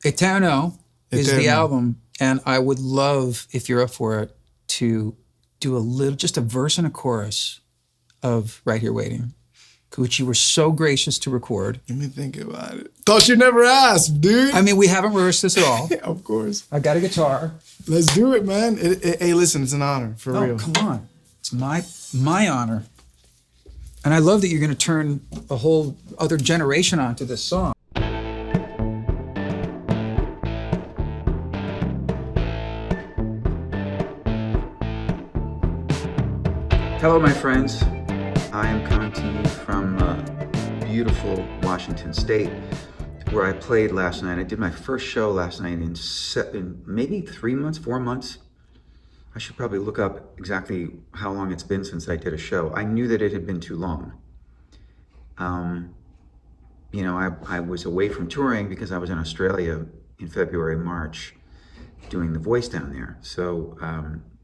Eterno is the Eterno. album, and I would love, if you're up for it, to do just a verse and a chorus of Right Here Waiting, which you were so gracious to record. Let me think about it. Thought you never asked, dude. I mean, we haven't rehearsed this at all. Of course. I got a guitar. Let's do it, man. Hey, listen, it's an honor, for real. Oh, come on. It's my honor. And I love that you're going to turn a whole other generation onto this song. Hello, my friends. I am coming to you from beautiful Washington State, where I played last night. I did my first show last night in maybe 3 months, 4 months. I should probably look up exactly how long it's been since I did a show. I knew that it had been too long. I was away from touring because I was in Australia in February, March, doing The Voice down there. So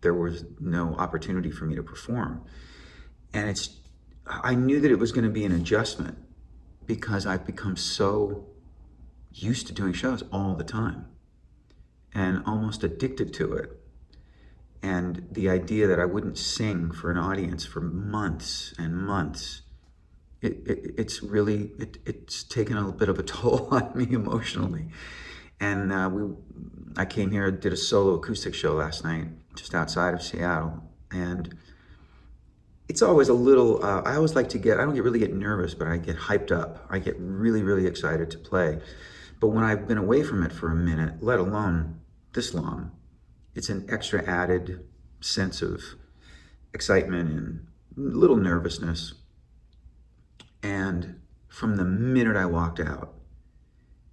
there was no opportunity for me to perform. And I knew that it was going to be an adjustment because I've become so used to doing shows all the time and almost addicted to it. And the idea that I wouldn't sing for an audience for months and months, it's taken a bit of a toll on me emotionally. And I came here, did a solo acoustic show last night, just outside of Seattle. And it's always a little, I always like I don't really get nervous, but I get hyped up. I get really, really excited to play. But when I've been away from it for a minute, let alone this long, it's an extra added sense of excitement and a little nervousness. And from the minute I walked out,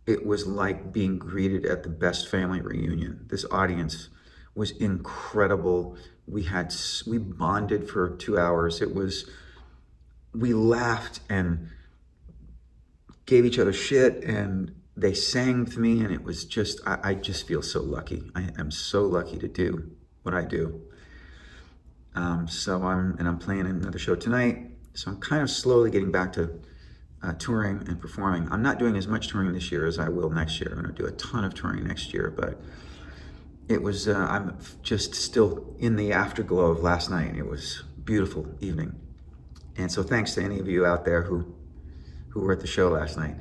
it was like being greeted at the best family reunion. This audience was incredible. We bonded for 2 hours. We laughed and gave each other shit, and they sang with me, and it was just, I just feel so lucky. I am so lucky to do what I do. I'm playing another show tonight, so I'm kind of slowly getting back to touring and performing. I'm not doing as much touring this year as I will next year. I'm going to do a ton of touring next year, but it was, I'm just still in the afterglow of last night. It was a beautiful evening. And so thanks to any of you out there who were at the show last night.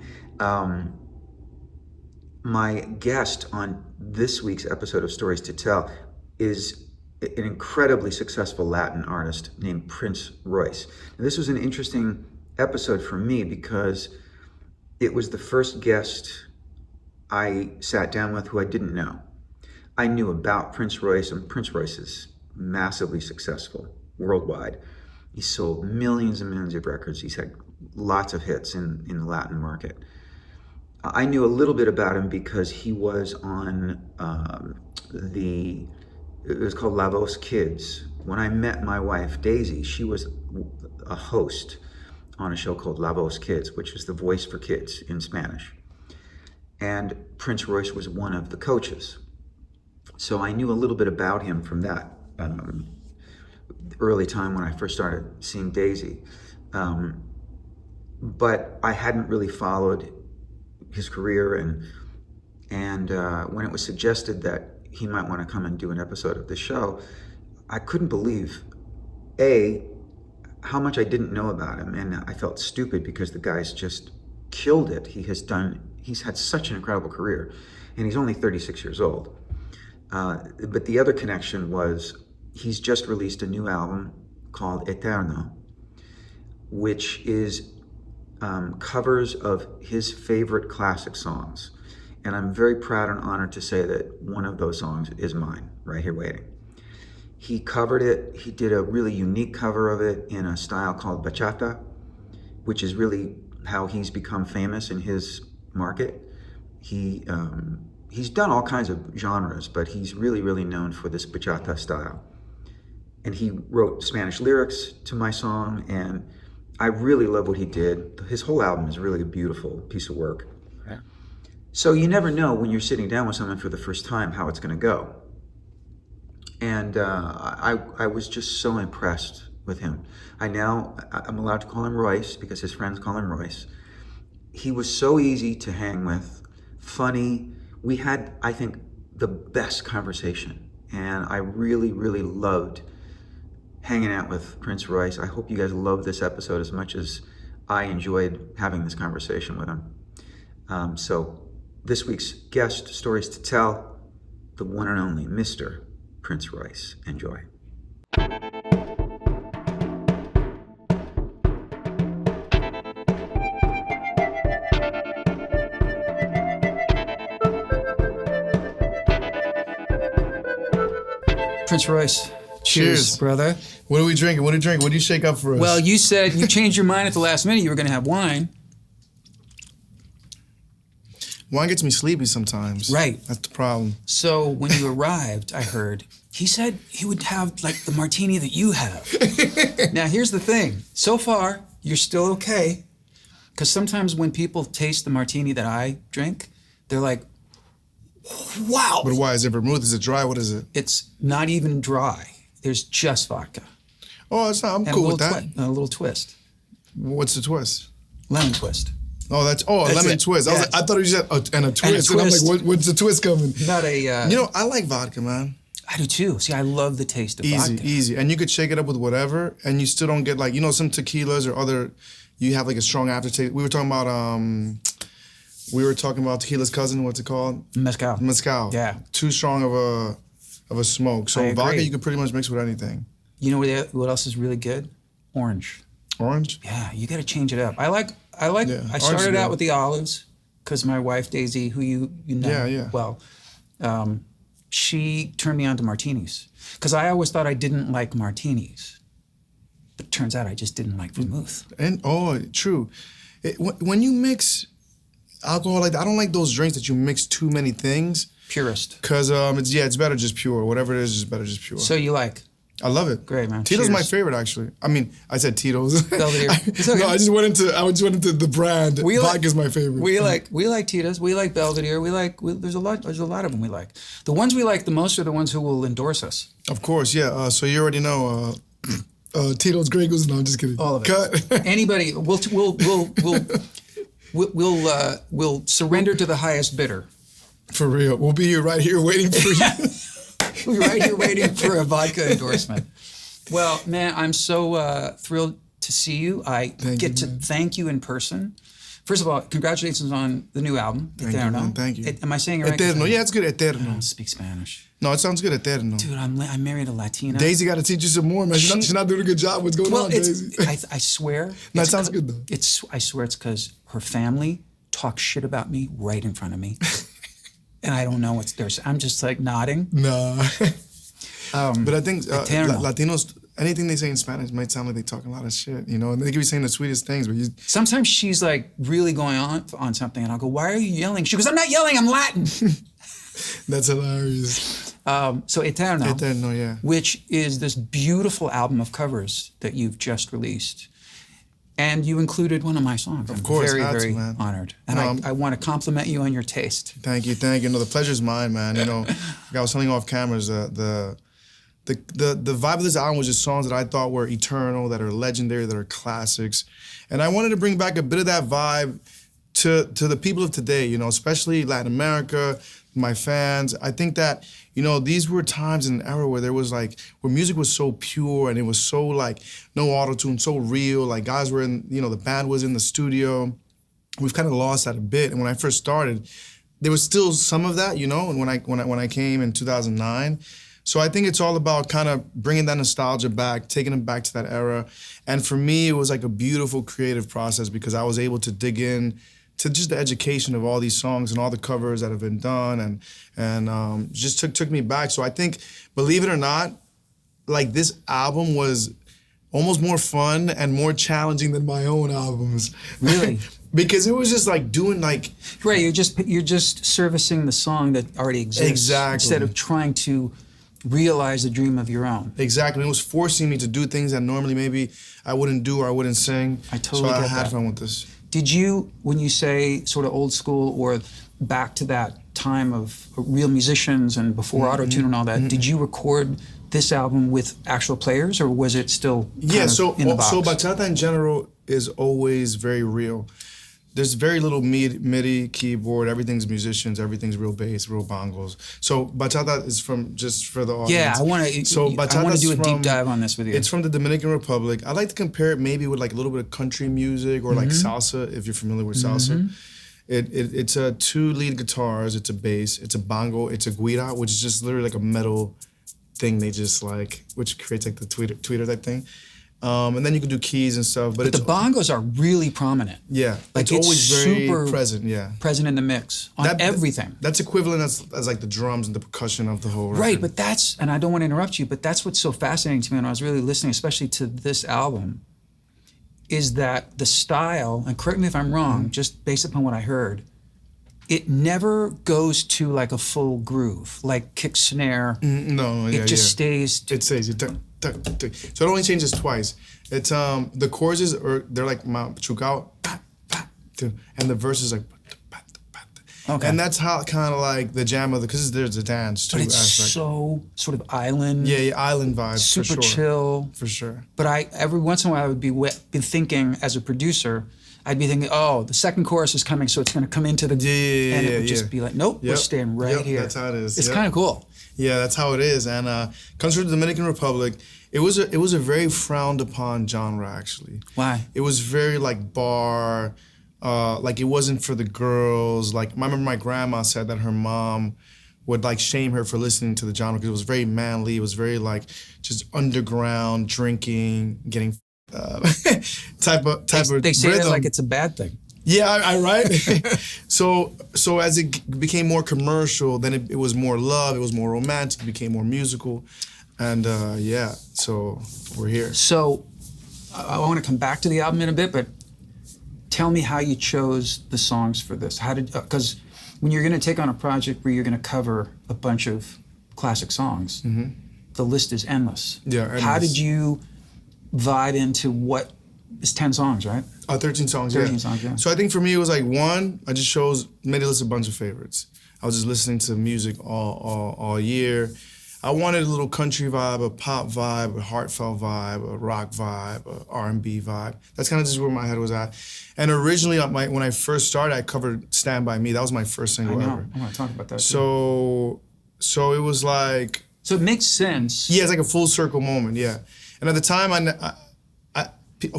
My guest on this week's episode of Stories to Tell is an incredibly successful Latin artist named Prince Royce. Now, this was an interesting episode for me because it was the first guest I sat down with who I didn't know. I knew about Prince Royce, and Prince Royce is massively successful worldwide. He sold millions and millions of records. He's had lots of hits in the Latin market. I knew a little bit about him because he was on it was called La Voz Kids. When I met my wife, Daisy, she was a host on a show called La Voz Kids, which is the voice for kids in Spanish. And Prince Royce was one of the coaches. So I knew a little bit about him from that early time when I first started seeing Daisy. But I hadn't really followed his career, and when it was suggested that he might want to come and do an episode of the show, I couldn't believe, how much I didn't know about him, and I felt stupid because the guy's just killed it. He's had such an incredible career, and he's only 36 years old. But the other connection was he's just released a new album called Eterno, which is covers of his favorite classic songs. And I'm very proud and honored to say that one of those songs is mine, Right Here Waiting. He covered it. He did a really unique cover of it in a style called Bachata, which is really how he's become famous in his market. He's done all kinds of genres, but he's really, really known for this Bachata style. And he wrote Spanish lyrics to my song, and I really love what he did. His whole album is really a beautiful piece of work. Yeah. So you never know when you're sitting down with someone for the first time how it's going to go. And I was just so impressed with him. I'm allowed to call him Royce because his friends call him Royce. He was so easy to hang with, funny, we had, I think, the best conversation. And I really, really loved hanging out with Prince Royce. I hope you guys love this episode as much as I enjoyed having this conversation with him. So this week's guest, Stories to Tell, the one and only Mr. Prince Royce. Enjoy. Prince Royce. Cheers, brother. What are we drinking? What do you drink? What do you shake up for us? Well, you said you changed your mind at the last minute. You were going to have wine. Wine gets me sleepy sometimes. Right. That's the problem. So when you arrived, I heard, he said he would have like the martini that you have. Now, here's the thing. So far, you're still okay. Because sometimes when people taste the martini that I drink, they're like, wow. But why? Is it vermouth? Is it dry? What is it? It's not even dry. There's just vodka. Oh, it's not. I'm And cool with that. a little twist. What's the twist? Lemon twist. Oh, that's a lemon it. twist. Yeah. I thought you said and a twist. And I'm twist. like, what's the twist coming? Not a... You know, I like vodka, man. I do too. See, I love the taste of vodka. Easy. And you could shake it up with whatever, and you still don't get like, you know, some tequilas or other, you have like a strong aftertaste. We were talking about tequila's cousin, what's it called? Mezcal. Mezcal. Yeah. Too strong of a smoke. I So agree. vodka you could pretty much mix with anything. You know what else is really good? Orange. Orange? Yeah, you got to change it up. I Yeah, I orange started is out good. with the olives because my wife Daisy, who you know Yeah. well, she turned me on to martinis because I always thought I didn't like martinis, but it turns out I just didn't like vermouth. And true. When you mix alcohol like that, I don't like those drinks that you mix too many things. Purist. Cause it's better just pure. Whatever it is better just pure. So you like? I love it. Great, man. Tito's Cheers. my favorite, actually. I mean, I said Tito's. Belvedere. It's okay. No, I just went into the brand. Vodka's my favorite. We like Tito's. We like Belvedere. There's a lot of them we like. The ones we like the most are the ones who will endorse us. Of course, yeah. So you already know Tito's, Grey Goose. No, I'm just kidding. All of it. Cut. Anybody, we'll surrender to the highest bidder. For real. We'll be here right here waiting for you. We're right here waiting for a vodka endorsement. Well, man, I'm so thrilled to see you. I get to thank you in person. First of all, congratulations on the new album, Eterno. Man. Thank you. Am I saying it right? Eterno. Yeah, it's good. I Eterno. don't speak Spanish. No, it sounds good. Eterno. Dude, I married a Latina. Daisy got to teach you some more, man. She's not doing a good job. What's going on, Daisy? I swear. No, it sounds good, though. I swear it's because her family talks shit about me right in front of me. And I don't know what's there. I'm just like nodding. Nah. But I think Eterno. Latinos, anything they say in Spanish might sound like they talk a lot of shit, you know? And they could be saying the sweetest things, but Sometimes she's like really going on something, and I'll go, "Why are you yelling?" She goes, "I'm not yelling. I'm Latin." that's hilarious. So Eterno, Eterno, yeah. which is this beautiful album of covers that you've just released. And you included one of my songs. Of course, I'm very, very man. honored. And No, I want to compliment you on your taste. Thank you. No, the pleasure's mine, man. You know, like I was telling you off cameras, the vibe of this album was just songs that I thought were eternal, that are legendary, that are classics. And I wanted to bring back a bit of that vibe to the people of today, you know, especially Latin America, my fans. I think that, you know, these were times in an era where there was like, where music was so pure and it was so like, no auto-tune, so real. Like guys were in, you know, the band was in the studio. We've kind of lost that a bit. And when I first started, there was still some of that, you know, and when I came in 2009. So I think it's all about kind of bringing that nostalgia back, taking it back to that era. And for me, it was like a beautiful creative process because I was able to dig in to just the education of all these songs and all the covers that have been done and just took me back. So I think, believe it or not, like this album was almost more fun and more challenging than my own albums. Really? Because it was just like doing like... Right, you're just servicing the song that already exists. Exactly. Instead of trying to realize a dream of your own. Exactly. It was forcing me to do things that normally maybe I wouldn't do or I wouldn't sing. I totally get get had that. fun with this. Did you, when you say sort of old school or back to that time of real musicians and before auto-tune and all that, did you record this album with actual players or was it still kind of in the box? So Bachata in general is always very real. there's very little MIDI keyboard. Everything's musicians. Everything's real bass, real bongos. So bachata is from, just for the audience. Yeah, I want to. So I want to do a deep from- dive on this with you. It's from the Dominican Republic. I like to compare it maybe with like a little bit of country music or like salsa, if you're familiar with salsa. It's a 2 lead guitars. It's a bass. It's a bongo. It's a guira, which is just literally like a metal thing they just like, which creates like the tweeter type thing. And then you can do keys and stuff. But the bongos are really prominent. Yeah, Like it's always very super present. Yeah, present in the mix on everything. That's equivalent as like the drums and the percussion of the whole record. Right, but that's, and I don't want to interrupt you, but that's what's so fascinating to me when I was really listening, especially to this album, is that the style, and correct me if I'm wrong, just based upon what I heard, it never goes to like a full groove, like kick snare. No, yeah, It just stays. It stays. So it only changes twice. It's the choruses they're like chucao, and the verses like. Okay. And that's how kind of like the jam of because there's a dance too. But it's aspect. so sort of island. Yeah, island vibes Super for sure. chill. For sure. But every once in a while I would be thinking as a producer, I'd be thinking, oh, the second chorus is coming, so it's going to come into the and it would just be like, nope, we're staying right here. That's how it is. It's kind of cool. Yeah, that's how it is. And comes from the Dominican Republic. It was a very frowned upon genre actually. Why? It was very like bar. Like it wasn't for the girls. Like I remember my grandma said that her mom would like shame her for listening to the genre because it was very manly. It was very like just underground drinking, getting type of They say rhythm. it like it's a bad thing. Yeah, I right. so as it became more commercial, then it was more love. It was more romantic. It became more musical, and so we're here. So I want to come back to the album in a bit, but tell me how you chose the songs for this. How did, because when you're going to take on a project where you're going to cover a bunch of classic songs, the list is endless. Yeah, endless. How did you vibe into what is 10 songs, right? 13 songs, 13 songs, yeah. So I think for me it was like one, I just made a list of a bunch of favorites. I was just listening to music all year. I wanted a little country vibe, a pop vibe, a heartfelt vibe, a rock vibe, a R&B vibe. That's kind of just where my head was at. And originally, when I first started, I covered Stand By Me. That was my first single ever. I want to talk about that So it was like... So it makes sense. Yeah, it's like a full circle moment, yeah. And at the time,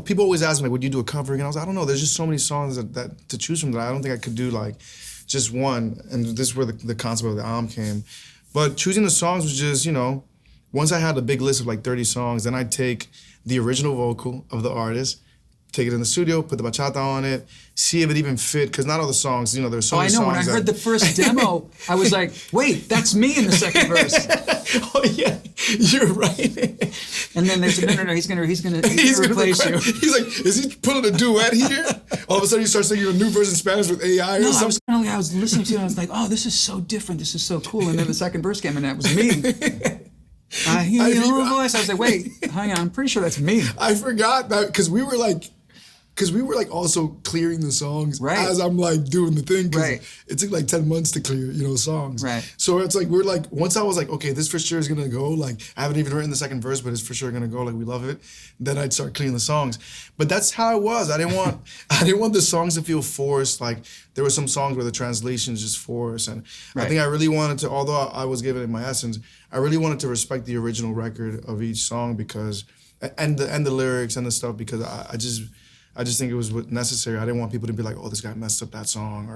people always ask me, like, would you do a cover? And I was like, I don't know. There's just so many songs that to choose from that I don't think I could do like just one. And this is where the concept of the album came. But choosing the songs was just, once I had a big list of like 30 songs, then I'd take the original vocal of the artist, take it in the studio, put the bachata on it, see if it even fit, because not all the songs, there's so many songs. I know, when I heard the first demo, I was like, wait, that's me in the second verse. Oh yeah, you're right. And then they said, no, he's gonna replace you. He's like, is he pulling a duet here? All of a sudden you start singing a new verse in Spanish with AI or something. I was listening to it and I was like, oh, this is so different, this is so cool. And then the second verse came and that was me. I hear your voice. I was like, wait, hang on, I'm pretty sure that's me. I forgot that because we were like also clearing the songs as I'm like doing the thing. Right. It took like 10 months to clear, songs. Right. So it's like, we're like, once I was like, okay, this for sure is gonna go. Like, I haven't even written the second verse, but it's for sure gonna go. Like, we love it. Then I'd start clearing the songs. But that's how it was. I didn't want the songs to feel forced. Like, there were some songs where the translation's just forced. And I think I really wanted to, although I was giving it my essence, I really wanted to respect the original record of each song because, and the lyrics and the stuff, because I just think it was necessary. I didn't want people to be like, oh, this guy messed up that song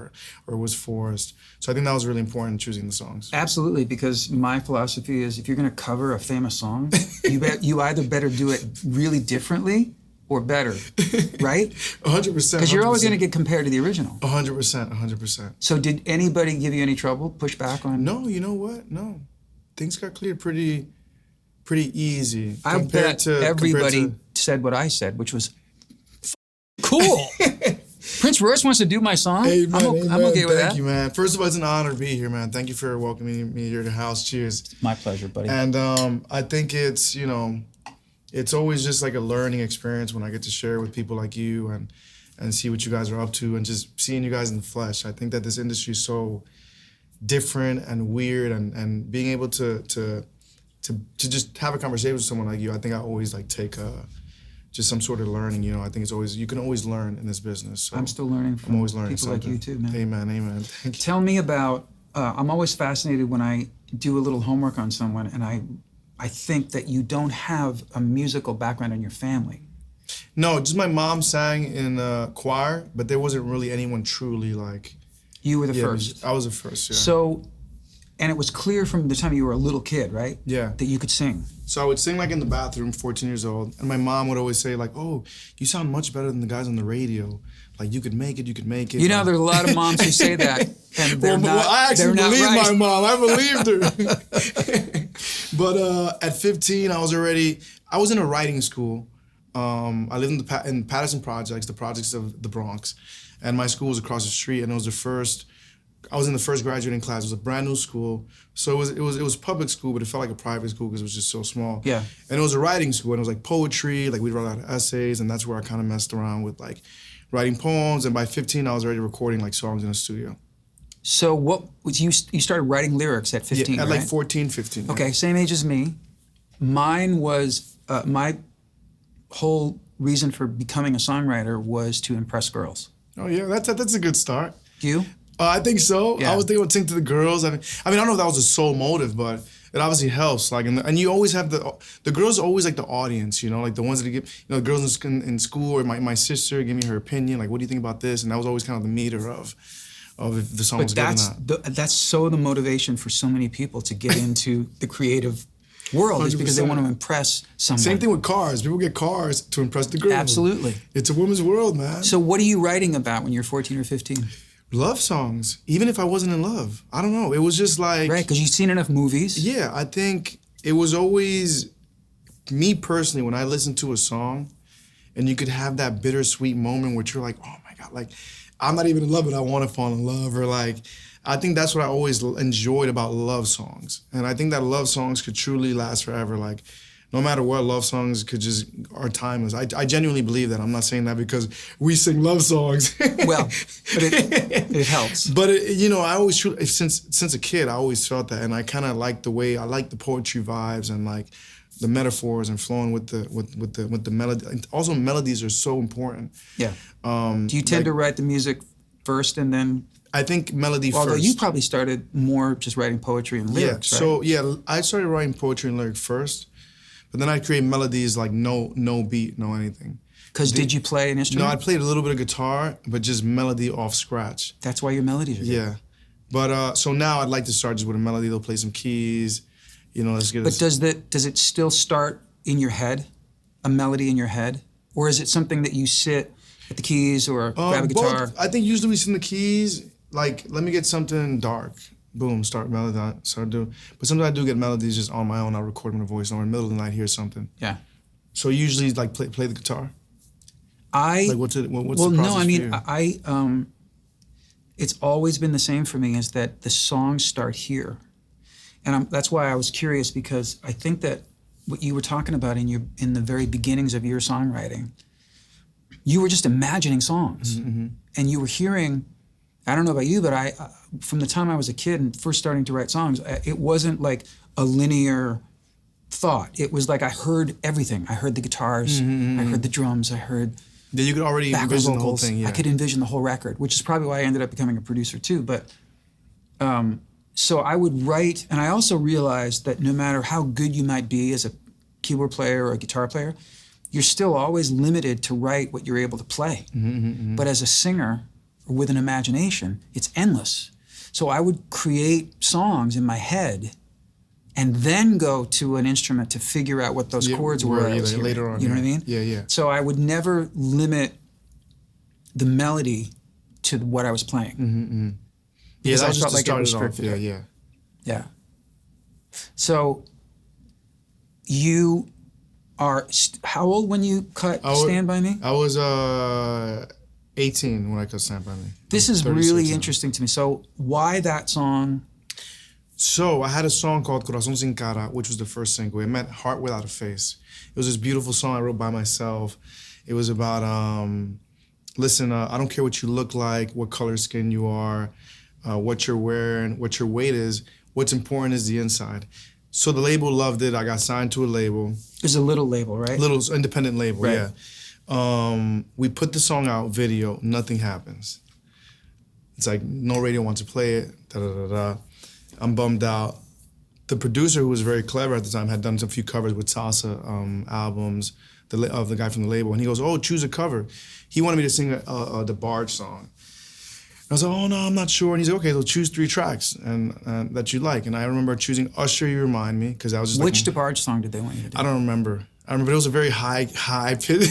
or was forced. So I think that was really important in choosing the songs. Absolutely, because my philosophy is if you're going to cover a famous song, you either better do it really differently or better, right? 100%. Because you're always going to get compared to the original. 100%. So did anybody give you any trouble, push back on? No, you know what? No. Things got cleared pretty easy. I bet everybody said what I said, which was, cool. Prince Royce wants to do my song. Hey, man, I'm okay with that. Thank you, man. First of all, it's an honor to be here, man. Thank you for welcoming me here to the house. Cheers. My pleasure, buddy. And I think it's, it's always just like a learning experience when I get to share with people like you and see what you guys are up to and just seeing you guys in the flesh. I think that this industry is so different and weird and being able to just have a conversation with someone like you, I think I always like take just some sort of learning. You know, I think it's always, you can always learn in this business. So I'm still learning from I'm always learning people like something. you too, man. Amen. Thank you. Tell me about, I'm always fascinated when I do a little homework on someone and I think that you don't have a musical background in your family. No, just my mom sang in choir, but there wasn't really anyone truly like. You were the first. I was the first, yeah. So, and it was clear from the time you were a little kid, right? Yeah. That you could sing. So I would sing like in the bathroom, 14 years old, and my mom would always say like, "Oh, you sound much better than the guys on the radio. Like you could make it, you could make it." You know, there's a lot of moms who say that, and they're not. I actually they're not believed right. my mom. I believed her. But at 15, I was in a writing school. I lived in Patterson Projects, the projects of the Bronx, and my school was across the street, and it was the first. I was in the first graduating class. It was a brand new school, so it was public school, but it felt like a private school because it was just so small. Yeah. And it was a writing school, and it was like poetry. Like we'd write a lot of essays, and that's where I kind of messed around with like writing poems. And by 15, I was already recording like songs in a studio. So what was you started writing lyrics at 15, Yeah, at right? like 14, 15. Yeah. Okay, same age as me. Mine was my whole reason for becoming a songwriter was to impress girls. Oh yeah, that's a good start. You? I think so. Yeah. I was thinking I'd sing to the girls. I mean, I don't know if that was a sole motive, but it obviously helps. Like, and you always have the girls are always like the audience, you know, like the ones that give, you know, the girls in school or my sister give me her opinion, like, what do you think about this? And that was always kind of the meter of if the song was good or not. That's so the motivation for so many people to get into the creative world is because they 100%. want to impress someone. Same thing with cars. People get cars to impress the girls. Absolutely. It's a woman's world, man. So what are you writing about when you're 14 or 15? Love songs, even if I wasn't in love. I don't know. It was just like... Right, because you've seen enough movies. Yeah, I think it was always, me personally, when I listened to a song, and you could have that bittersweet moment where you're like, oh my God, like, I'm not even in love, but I want to fall in love, or like, I think that's what I always enjoyed about love songs. And I think that love songs could truly last forever. Like, no matter what, love songs are timeless. I genuinely believe that. I'm not saying that because we sing love songs. Well, but it helps. But you know, I always since a kid, I always felt that, and I kind of like I like the poetry vibes and like the metaphors and flowing with the melody. And also, melodies are so important. Yeah. Do you tend to write the music first and then? I think melody Although first. you probably started more just writing poetry and lyrics, yeah. right? So yeah, I started writing poetry and lyrics first. But then I'd create melodies like no beat, no anything. Because did you play an instrument? No, I played a little bit of guitar, but just melody off scratch. That's why your melodies are good. Yeah. But so now I'd like to start just with a melody. They'll play some keys, you know, let's get But does it still start in your head, a melody in your head? Or is it something that you sit at the keys or grab a guitar? Both. I think usually we sing the keys, like, let me get something dark. Boom, start melody, start doing. But sometimes I do get melodies just on my own. I'll record them in a voice, or in the middle of the night, hear something. Yeah. So usually, like, play the guitar. What's the process no, I mean, for you? It's always been the same for me, is that the songs start here. And that's why I was curious, because I think that what you were talking about in the very beginnings of your songwriting, you were just imagining songs. Mm-hmm. And you were hearing, I don't know about you, but from the time I was a kid and first starting to write songs, it wasn't like a linear thought. It was like I heard everything. I heard the guitars, I heard the drums, I heard Yeah, you could already background envision the whole vocals. thing, yeah. I could envision the whole record, which is probably why I ended up becoming a producer too. But so I would write, and I also realized that no matter how good you might be as a keyboard player or a guitar player, you're still always limited to write what you're able to play. But as a singer, or with an imagination, it's endless. So I would create songs in my head and then go to an instrument to figure out what those chords were. Later on. You know what I mean? Yeah, yeah. So I would never limit the melody to what I was playing. Yeah, Because that I was just felt to like it start was it off. scripted. Yeah, yeah. Yeah. So you are, how old when you cut Stand By Me? I was 18 when I cut Stand By Me. This is 36 really now. interesting to me. So why that song? So I had a song called Corazón Sin Cara, which was the first single. It meant Heart Without a Face. It was this beautiful song I wrote by myself. It was about, listen, I don't care what you look like, what color skin you are, what you're wearing, what your weight is. What's important is the inside. So the label loved it. I got signed to a label. It's a little label, right? Little independent label, Right. yeah. We put the song out, video, nothing happens. It's like no radio wants to play it, da-da-da-da. I'm bummed out. The producer, who was very clever at the time, had done a few covers with salsa albums of the guy from the label, and he goes, "Oh, choose a cover." He wanted me to sing the Barge song. I was like, "Oh no, I'm not sure." And he's like, "Okay, so choose 3 tracks and that you like." And I remember choosing "Usher, You Remind Me" because I was just Which like, DeBarge song did they want you to do? I don't remember. I remember it was a very high pitch.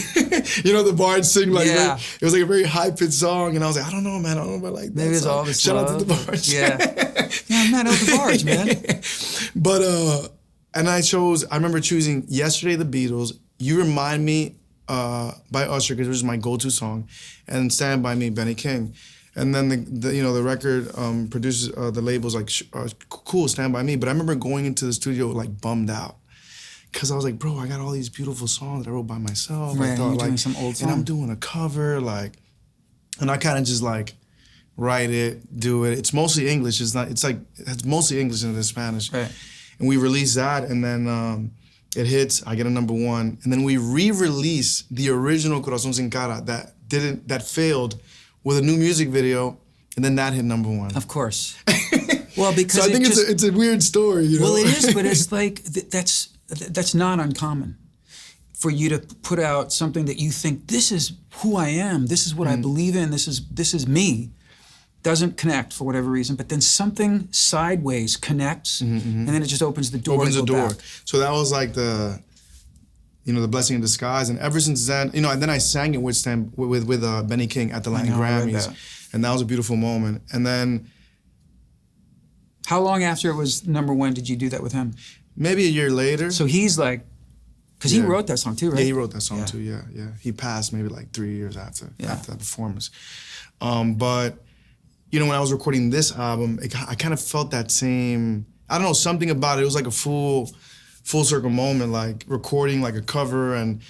You know, the Barge sing like Yeah. it was like a very high pitched song, and I was like, I don't know, man. I don't know if I like that. Maybe it's song. all this Shout out love. to the Barge. Yeah. Yeah, man, it was DeBarge, man. But and I remember choosing "Yesterday" the Beatles, "You Remind Me" by Usher because it was my go-to song, and "Stand By Me" Benny King. And then the record producers, the labels like, cool, Stand By Me. But I remember going into the studio like bummed out. Cause I was like, bro, I got all these beautiful songs that I wrote by myself. Right, I thought you're like, doing some old and I'm song. doing a cover, like, and I kind of just like write it, do it. It's mostly English. It's mostly English and then Spanish. Right. And we release that, and then it hits. I get a #1, and then we re-release the original Corazón Sin Cara that failed with a new music video, and then that hit #1. Of course. Well, because So I think it's a weird story, you know? Well, it is, but it's like that's not uncommon for you to put out something that you think, this is who I am, this is what I believe in, this is me. Doesn't connect for whatever reason, but then something sideways connects, and then it just opens the door. Opens to the go door. back. So that was like the blessing in disguise. And ever since then, and then I sang it with Benny King at the Latin know, I read Grammys, that. and that was a beautiful moment. And then How long after it was #1 did you do that with him? maybe a year later. So he's like, because Yeah. he wrote that song too, right? Yeah, he wrote that song Yeah. too. Yeah, yeah. He passed maybe like 3 years after Yeah. that performance. But when I was recording this album, I kind of felt that same. I don't know, something about it. It was like a full circle moment, like recording like a cover, and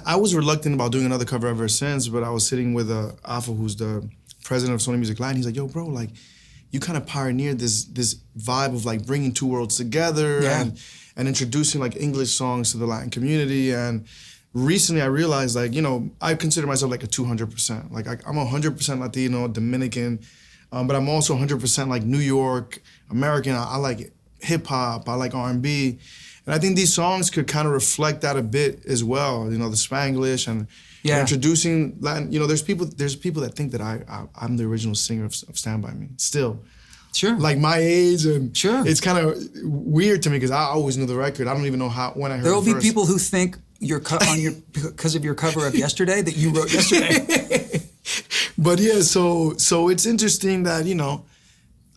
I was reluctant about doing another cover ever since. But I was sitting with Alpha, who's the president of Sony Music Latin. He's like, "Yo, bro, like, you kind of pioneered this vibe of like bringing 2 worlds together Yeah. and introducing like English songs to the Latin community." And recently I realized, like, I consider myself like a 200%. Like I'm 100% Latino, Dominican, but I'm also 100% like New York, American. I like hip hop, I like R&B. And I think these songs could kind of reflect that a bit as well, the Spanglish and Yeah. introducing Latin. There's people that think that I'm the original singer of Stand By Me still. Sure. Like my age, and Sure. it's kind of weird to me because I always knew the record. I don't even know when I heard There will it be first. people who think because of your cover of Yesterday that you wrote yesterday. But yeah, so it's interesting that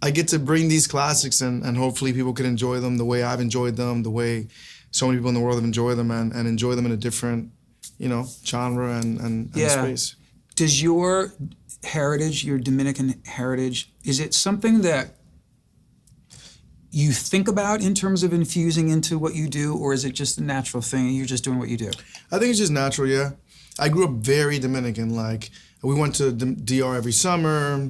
I get to bring these classics and hopefully people can enjoy them the way I've enjoyed them, the way so many people in the world have enjoyed them, and enjoy them in a different genre and space. Does your heritage, your Dominican heritage, is it something that you think about in terms of infusing into what you do, or is it just a natural thing and you're just doing what you do? I think it's just natural, yeah. I grew up very Dominican. Like, we went to DR every summer.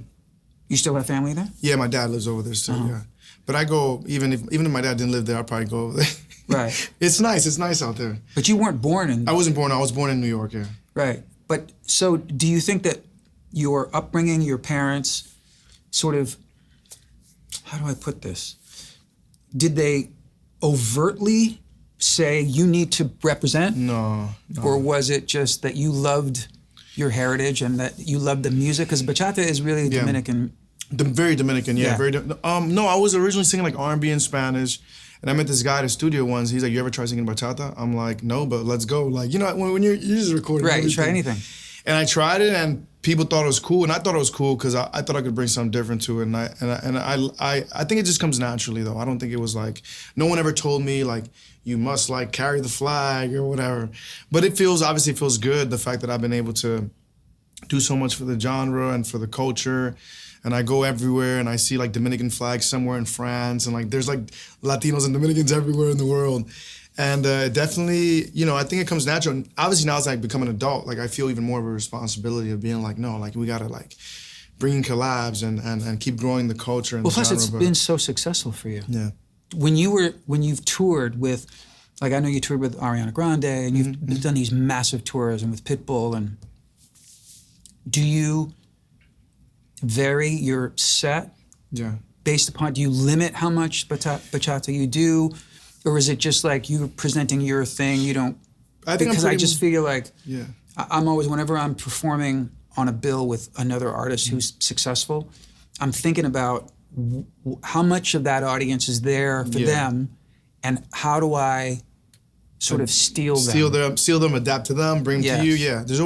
You still have family there? Yeah, my dad lives over there still, yeah. But I go, even if my dad didn't live there, I'd probably go over there. Right. It's nice out there. But you weren't born in... I was born in New York, yeah. Right. But so do you think that your upbringing, your parents, sort of, how do I put this? Did they overtly say you need to represent? No. Or was it just that you loved your heritage and that you loved the music? Because bachata is really Yeah. Dominican. Very Dominican, yeah. Yeah. No, I was originally singing like R&B in Spanish, and I met this guy at a studio once. He's like, "You ever try singing bachata?" I'm like, "No, but let's go." Like, when you're just recording, Right, you try anything. And I tried it, and people thought it was cool, and I thought it was cool because I thought I could bring something different to it, and I think it just comes naturally though. I don't think it was like, no one ever told me like you must like carry the flag or whatever, but it obviously feels good, the fact that I've been able to do so much for the genre and for the culture. And I go everywhere and I see like Dominican flags somewhere in France, and like there's like Latinos and Dominicans everywhere in the world. And definitely, I think it comes natural. And obviously now as I become an adult, like I feel even more of a responsibility of being like, no, like we gotta like bring in collabs and keep growing the culture and Well, the plus genre. it's been so successful for you. Yeah. when you've toured with, like I know you toured with Ariana Grande and you've done these massive tours and with Pitbull, and do you vary your set based upon, do you limit how much bachata you do, or is it just like you presenting your thing, you don't, because I just feel like I'm always, whenever I'm performing on a bill with another artist who's successful, I'm thinking about how much of that audience is there for them, and how do I sort of steal them, adapt to them, bring them to you. Yeah, there's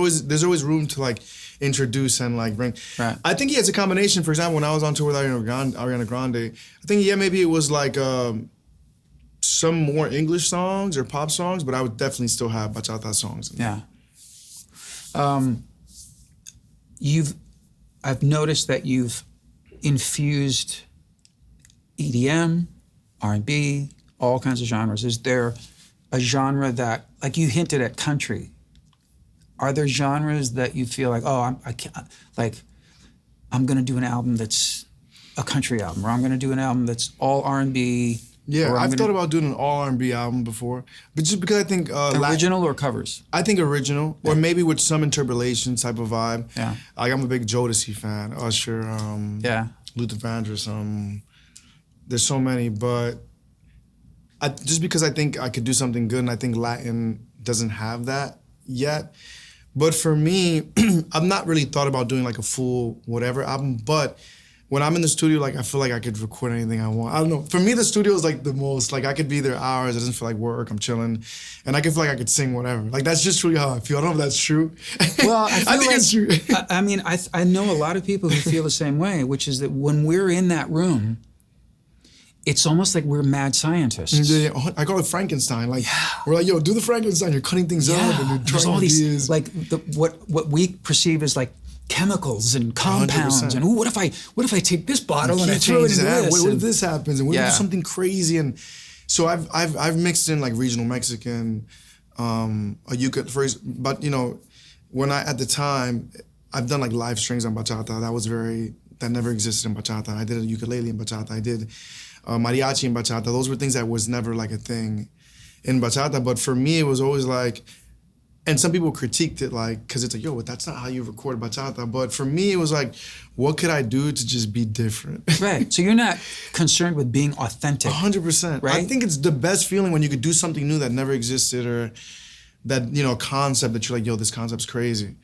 always room to like introduce and like bring. Right. I think it's a combination. For example, when I was on tour with Ariana Grande, I think maybe it was like some more English songs or pop songs, but I would definitely still have bachata songs. Yeah. I've noticed that you've infused EDM, R&B, all kinds of genres. Is there a genre that, like you hinted at country, are there genres that you feel like, oh, I'm gonna do an album that's a country album, or I'm gonna do an album that's all R&B? Yeah, I've thought about doing an all R&B album before, but just because I think original or covers? I think original, or maybe with some interpolation type of vibe. Yeah, like I'm a big Jodeci fan, Usher, Luther Vandross. There's so many, but just because I think I could do something good, and I think Latin doesn't have that yet. But for me, I've not really thought about doing like a full whatever album, but when I'm in the studio, like I feel like I could record anything I want. I don't know. For me, the studio is like the most, like I could be there hours. It doesn't feel like work. I'm chilling. And I can feel like I could sing whatever. Like that's just really how I feel. I don't know if that's true. Well, I think it's true. I mean, I know a lot of people who feel the same way, which is that when we're in that room, it's almost like we're mad scientists. Yeah, I call it Frankenstein. Like we're like, yo, do the Frankenstein. You're cutting things up and you're trying all ideas. These, like what we perceive as like chemicals and compounds 100%. And what if I take this bottle and I throw it into this? What if this happens? And what if we do something crazy? And so I've mixed in like regional Mexican, a ukulele phrase, but you know, when at the time I've done like live strings on bachata. That never existed in bachata. I did a ukulele in bachata. I did mariachi in bachata. Those were things that was never like a thing in bachata. But for me, it was always like, and some people critiqued it like, because it's like, yo, but that's not how you record bachata. But for me, it was like, what could I do to just be different? Right. So you're not concerned with being authentic. 100%. Right? I think it's the best feeling when you could do something new that never existed, or that, you know, concept that you're like, yo, this concept's crazy.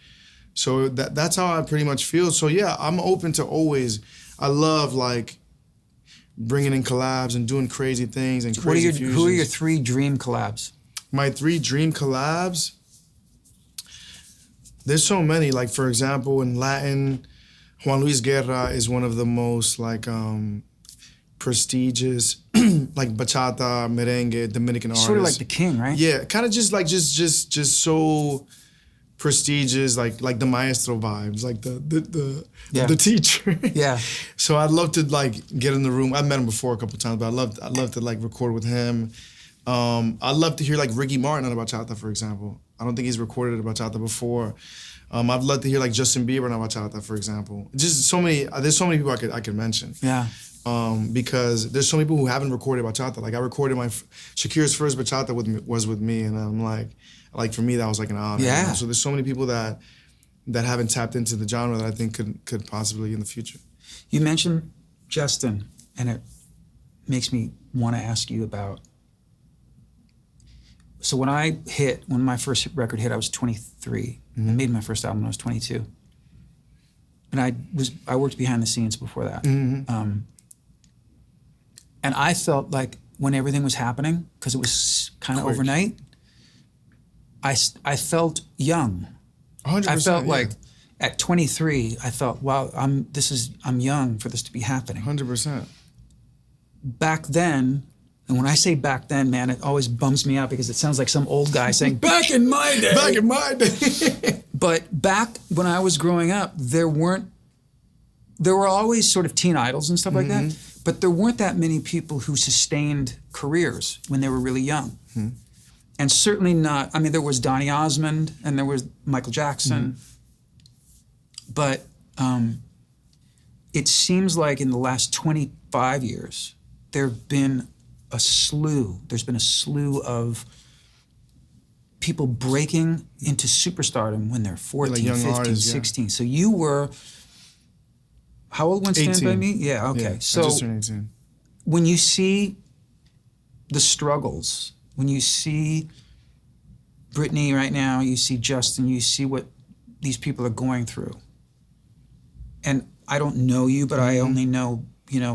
So that's how I pretty much feel. So yeah, I'm open to always, I love like bringing in collabs and doing crazy things and crazy fusions. Who are your 3 dream collabs? My 3 dream collabs? There's so many. Like, for example, in Latin, Juan Luis Guerra is one of the most like prestigious, like bachata, merengue, Dominican artists. Sort of like the king, right? Yeah, kind of just like just so prestigious, like the maestro vibes, like the teacher. Yeah. So I'd love to like get in the room. I've met him before a couple of times, but I'd love to like record with him. I'd love to hear like Ricky Martin on a bachata, for example. I don't think he's recorded a bachata before. I'd love to hear like Justin Bieber on a bachata, for example. Just so many. There's so many people I could mention. Yeah. Because there's so many people who haven't recorded bachata. Like I recorded Shakira's first bachata was with me, and I'm like for me that was like an honor. Yeah. You know? So there's so many people that haven't tapped into the genre that I think could possibly in the future. You mentioned Justin, and it makes me want to ask you about. So when my first record hit, I was 23. I made my first album when I was 22. And I worked behind the scenes before that. Mm-hmm. And I felt like when everything was happening, because it was kind of overnight, I felt young. 100%. I felt like at 23, I felt, wow, I'm young for this to be happening. 100%. Back then, and when I say back then, man, it always bums me out because it sounds like some old guy saying, back in my day. Back in my day. But back when I was growing up, there were always sort of teen idols and stuff like that, but there weren't that many people who sustained careers when they were really young. Mm-hmm. And certainly not, I mean, there was Donny Osmond and there was Michael Jackson, but it seems like in the last 25 years, there have been there's been a slew of people breaking into superstardom when they're 14, young 15, artists, yeah. 16. So you were, how old when Stand 18. By Me? Yeah, okay. Yeah, So I just turned 18. when you see the struggles, when you see Brittany right now, you see Justin, you see what these people are going through. And I don't know you, but I only know,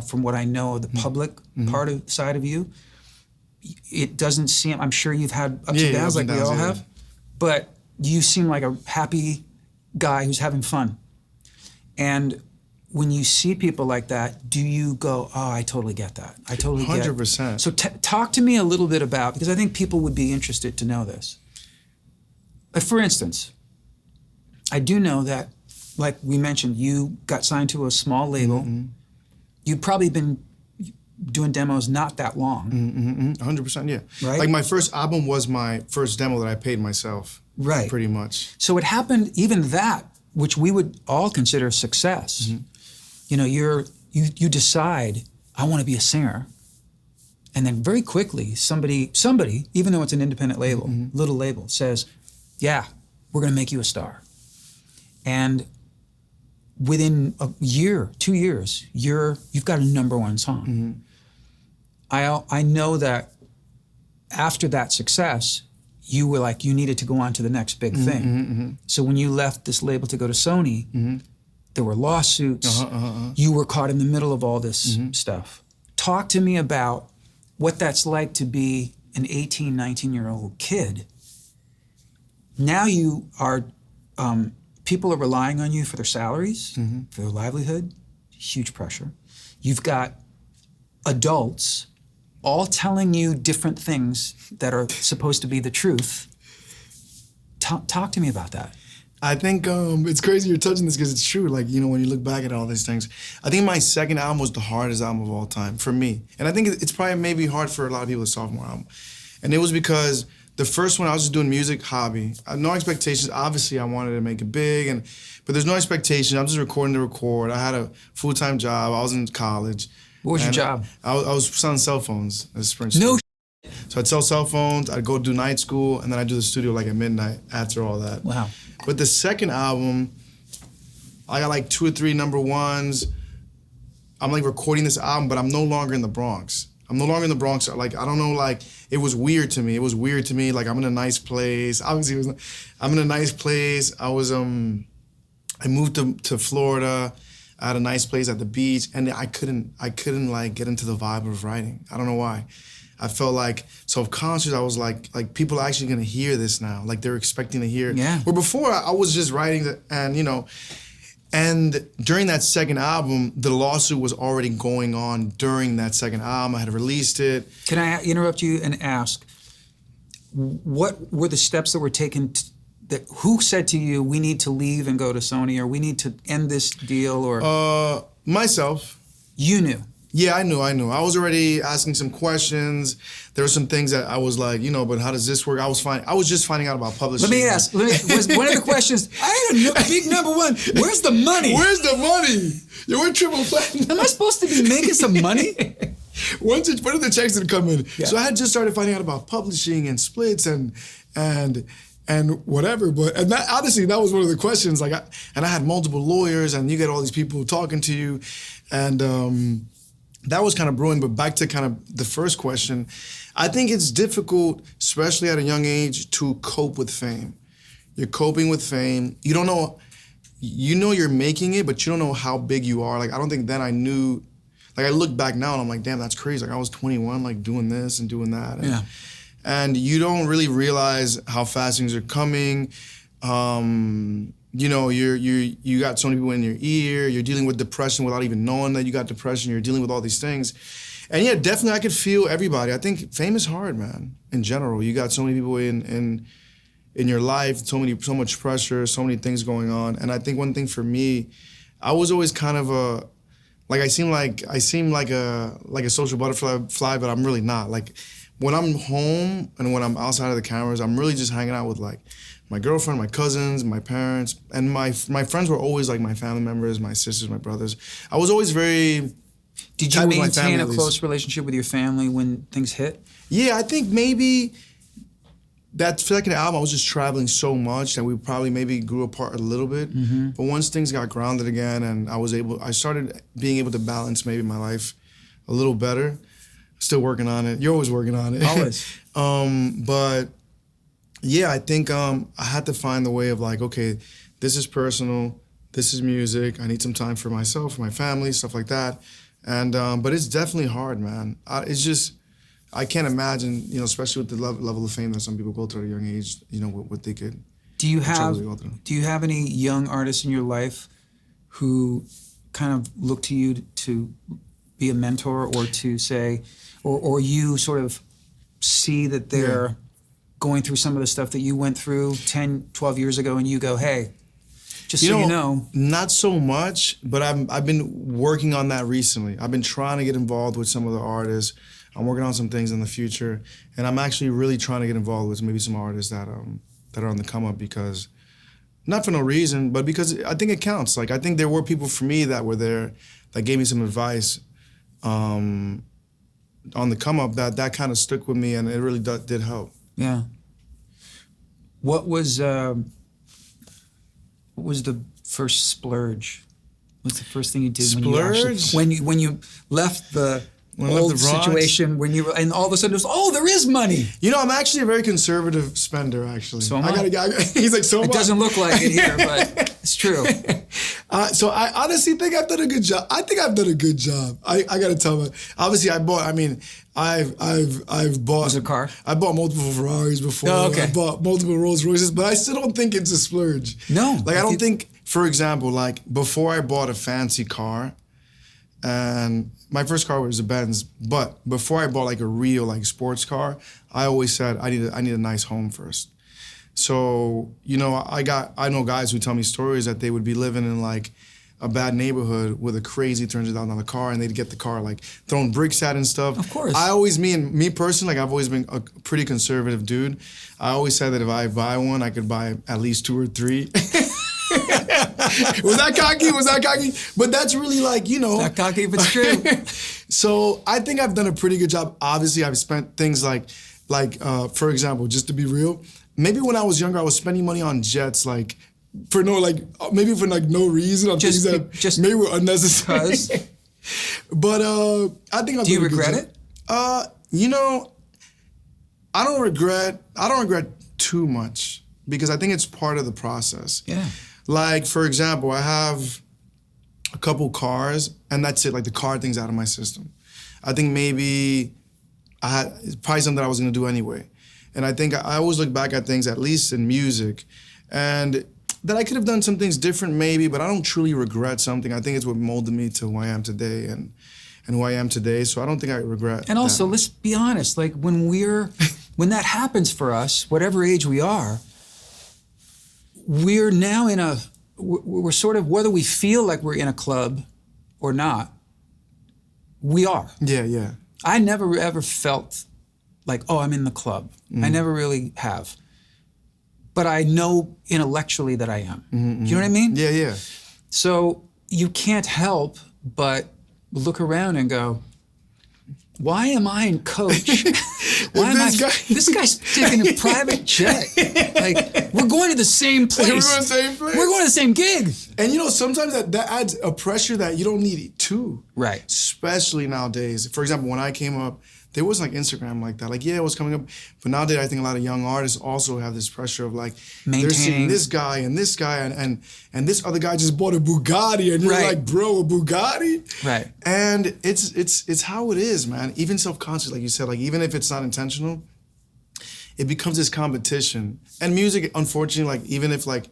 from what I know of the public part of side of you, it doesn't seem, I'm sure you've had ups and downs like we all have, but you seem like a happy guy who's having fun. And when you see people like that, do you go, oh, I totally get that. I totally get it. 100%. So talk to me a little bit about, because I think people would be interested to know this. Like for instance, I do know that, like we mentioned, you got signed to a small label. You've probably been doing demos not that long. 100%, yeah. Right? Like my first album was my first demo that I paid myself. Right. Pretty much. So it happened, even that, which we would all consider success. You decide, I want to be a singer. And then very quickly, somebody, even though it's an independent label, little label, says, yeah, we're going to make you a star. And within a year, 2 years, you've got a #1 song. I know that after that success, you were like, you needed to go on to the next big thing. So when you left this label to go to Sony, there were lawsuits. You were caught in the middle of all this stuff. Talk to me about what that's like to be an 18, 19-year-old kid. Now you are, people are relying on you for their salaries, for their livelihood, huge pressure. You've got adults all telling you different things that are supposed to be the truth. Talk to me about that. I think it's crazy you're touching this because it's true. Like, when you look back at all these things, I think my second album was the hardest album of all time for me. And I think it's probably maybe hard for a lot of people, the sophomore album. And it was because the first one, I was just doing music, hobby. I had no expectations. Obviously, I wanted to make it big, but there's no expectations. I'm just recording to record. I had a full-time job. I was in college. What was your job? I was selling cell phones at a Sprint No. store. So I'd sell cell phones, I'd go do night school, and then I'd do the studio like at midnight after all that. Wow. But the second album, I got like 2 or 3 #1s. I'm like recording this album, but I'm no longer in the Bronx. Like, I don't know, like, it was weird to me. Like, I'm in a nice place. Obviously, I'm in a nice place. I moved to Florida. I had a nice place at the beach, and I couldn't like get into the vibe of writing. I don't know why. I felt like self-conscious. I was like people are actually gonna hear this now. Like they're expecting to hear. Yeah. Where before I was just writing and during that second album, the lawsuit was already going on during that second album. I had released it. Can I interrupt you and ask, what were the steps that were taken who said to you, we need to leave and go to Sony, or we need to end this deal, or? Myself. You knew. Yeah, I knew. I was already asking some questions. There were some things that I was like, but how does this work? I was just finding out about publishing. Let me ask, was one of the questions, I had a big #1, where's the money? Where's the money? We're triple platinum. Am I supposed to be making some money? When are the checks that come in? Yeah. So I had just started finding out about publishing and splits and whatever, and that honestly, that was one of the questions. Like, I had multiple lawyers, and you get all these people talking to you, and that was kind of brewing. But back to kind of the first question, I think it's difficult, especially at a young age, to cope with fame. You're coping with fame. You don't know, you're making it, but you don't know how big you are. Like, I don't think then I knew. Like, I look back now and I'm like, damn, that's crazy. Like, I was 21, like doing this and doing that. And, yeah. And you don't really realize how fast things are coming. You got so many people in your ear. You're dealing with depression without even knowing that you got depression. You're dealing with all these things. And yeah, definitely I could feel everybody. I think fame is hard, man, in general. You got so many people in your life, so much pressure, so many things going on. And I think one thing for me, I was always kind of I seem like a social butterfly, but I'm really not. Like, when I'm home and when I'm outside of the cameras, I'm really just hanging out with like my girlfriend, my cousins, my parents, and my friends were always like my family members, my sisters, my brothers. I was always very Did you tight with my maintain family a at least. close relationship with your family when things hit? Yeah, I think maybe that second album, I was just traveling so much that we probably maybe grew apart a little bit. But once things got grounded again and I started being able to balance maybe my life a little better. Still working on it. You're always working on it. Always. But yeah, I think I had to find the way of like, okay, this is personal, this is music. I need some time for myself, for my family, stuff like that. And but it's definitely hard, man. It's just, I can't imagine, you know, especially with the level of fame that some people go through at a young age, you know, what they could. Do you trouble they go through. have any young artists in your life who kind of look to you to be a mentor or to say, or you sort of see that they're going through some of the stuff that you went through 10, 12 years ago and you go, hey, just so you know. Not so much, but I've been working on that recently. I've been trying to get involved with some of the artists. I'm working on some things in the future, and I'm actually really trying to get involved with maybe some artists that are on the come up because, not for no reason, but because I think it counts. Like I think there were people for me that were there that gave me some advice on the come up that kind of stuck with me, and it really did help. Yeah. What was the first splurge? What's the first thing you did Splurge? when you left the old the Bronx? situation and all of a sudden it was, there is money. You know, I'm actually a very conservative spender, actually. So am I. He's like, so am It I. doesn't look like it here, but it's true. So I honestly think I've done a good job. I think I've done a good job. I gotta tell you. Obviously, I've bought Was it a car? I bought multiple Ferraris before. Oh, okay. I bought multiple Rolls Royces, but I still don't think it's a splurge. No. Like I don't think, for example, like before I bought a fancy car, and my first car was a Benz, but before I bought like a real like sports car, I always said I need a nice home first. So, you know, I know guys who tell me stories that they would be living in like a bad neighborhood with a crazy $300,000 car, and they'd get the car like thrown bricks at and stuff. Of course. Me personally, like I've always been a pretty conservative dude. I always said that if I buy one, I could buy at least 2 or 3. Was that cocky? But that's really like, you know. Not cocky, but it's true. So I think I've done a pretty good job. Obviously, I've spent things like for example, just to be real, maybe when I was younger, I was spending money on jets, like for no reason, on things that maybe were unnecessary. But I think I've Do you done a good regret job. it? You know, I don't regret too much because I think it's part of the process. Yeah. Like, for example, I have a couple cars, and that's it. Like, the car thing's out of my system. I think maybe it's probably something I was gonna do anyway. And I think I always look back at things, at least in music, and that I could have done some things different maybe, but I don't truly regret something. I think it's what molded me to who I am today and who I am today. So I don't think I regret And also, that. let's be honest, like when that happens for us, whatever age we are, we're now we're sort of, whether we feel like we're in a club or not, we are. Yeah. I never ever felt like, I'm in the club. I never really have. But I know intellectually that I am. Do you know what I mean? Yeah. So you can't help but look around and go, why am I in coach? This guy's taking a private jet. Like, we're going to the same place. We're going to the same place. We're going to the same gig. And you know, sometimes that adds a pressure that you don't need it too. Right. Especially nowadays. For example, when I came up, there wasn't like Instagram like that. Like, yeah, it was coming up. But nowadays, I think a lot of young artists also have this pressure of like, they're seeing this guy and this guy and this other guy just bought a Bugatti and you're like, bro, a Bugatti? Right. And it's how it is, man. Even self-conscious, like you said, like even if it's not intentional, it becomes this competition. And music, unfortunately, like even if like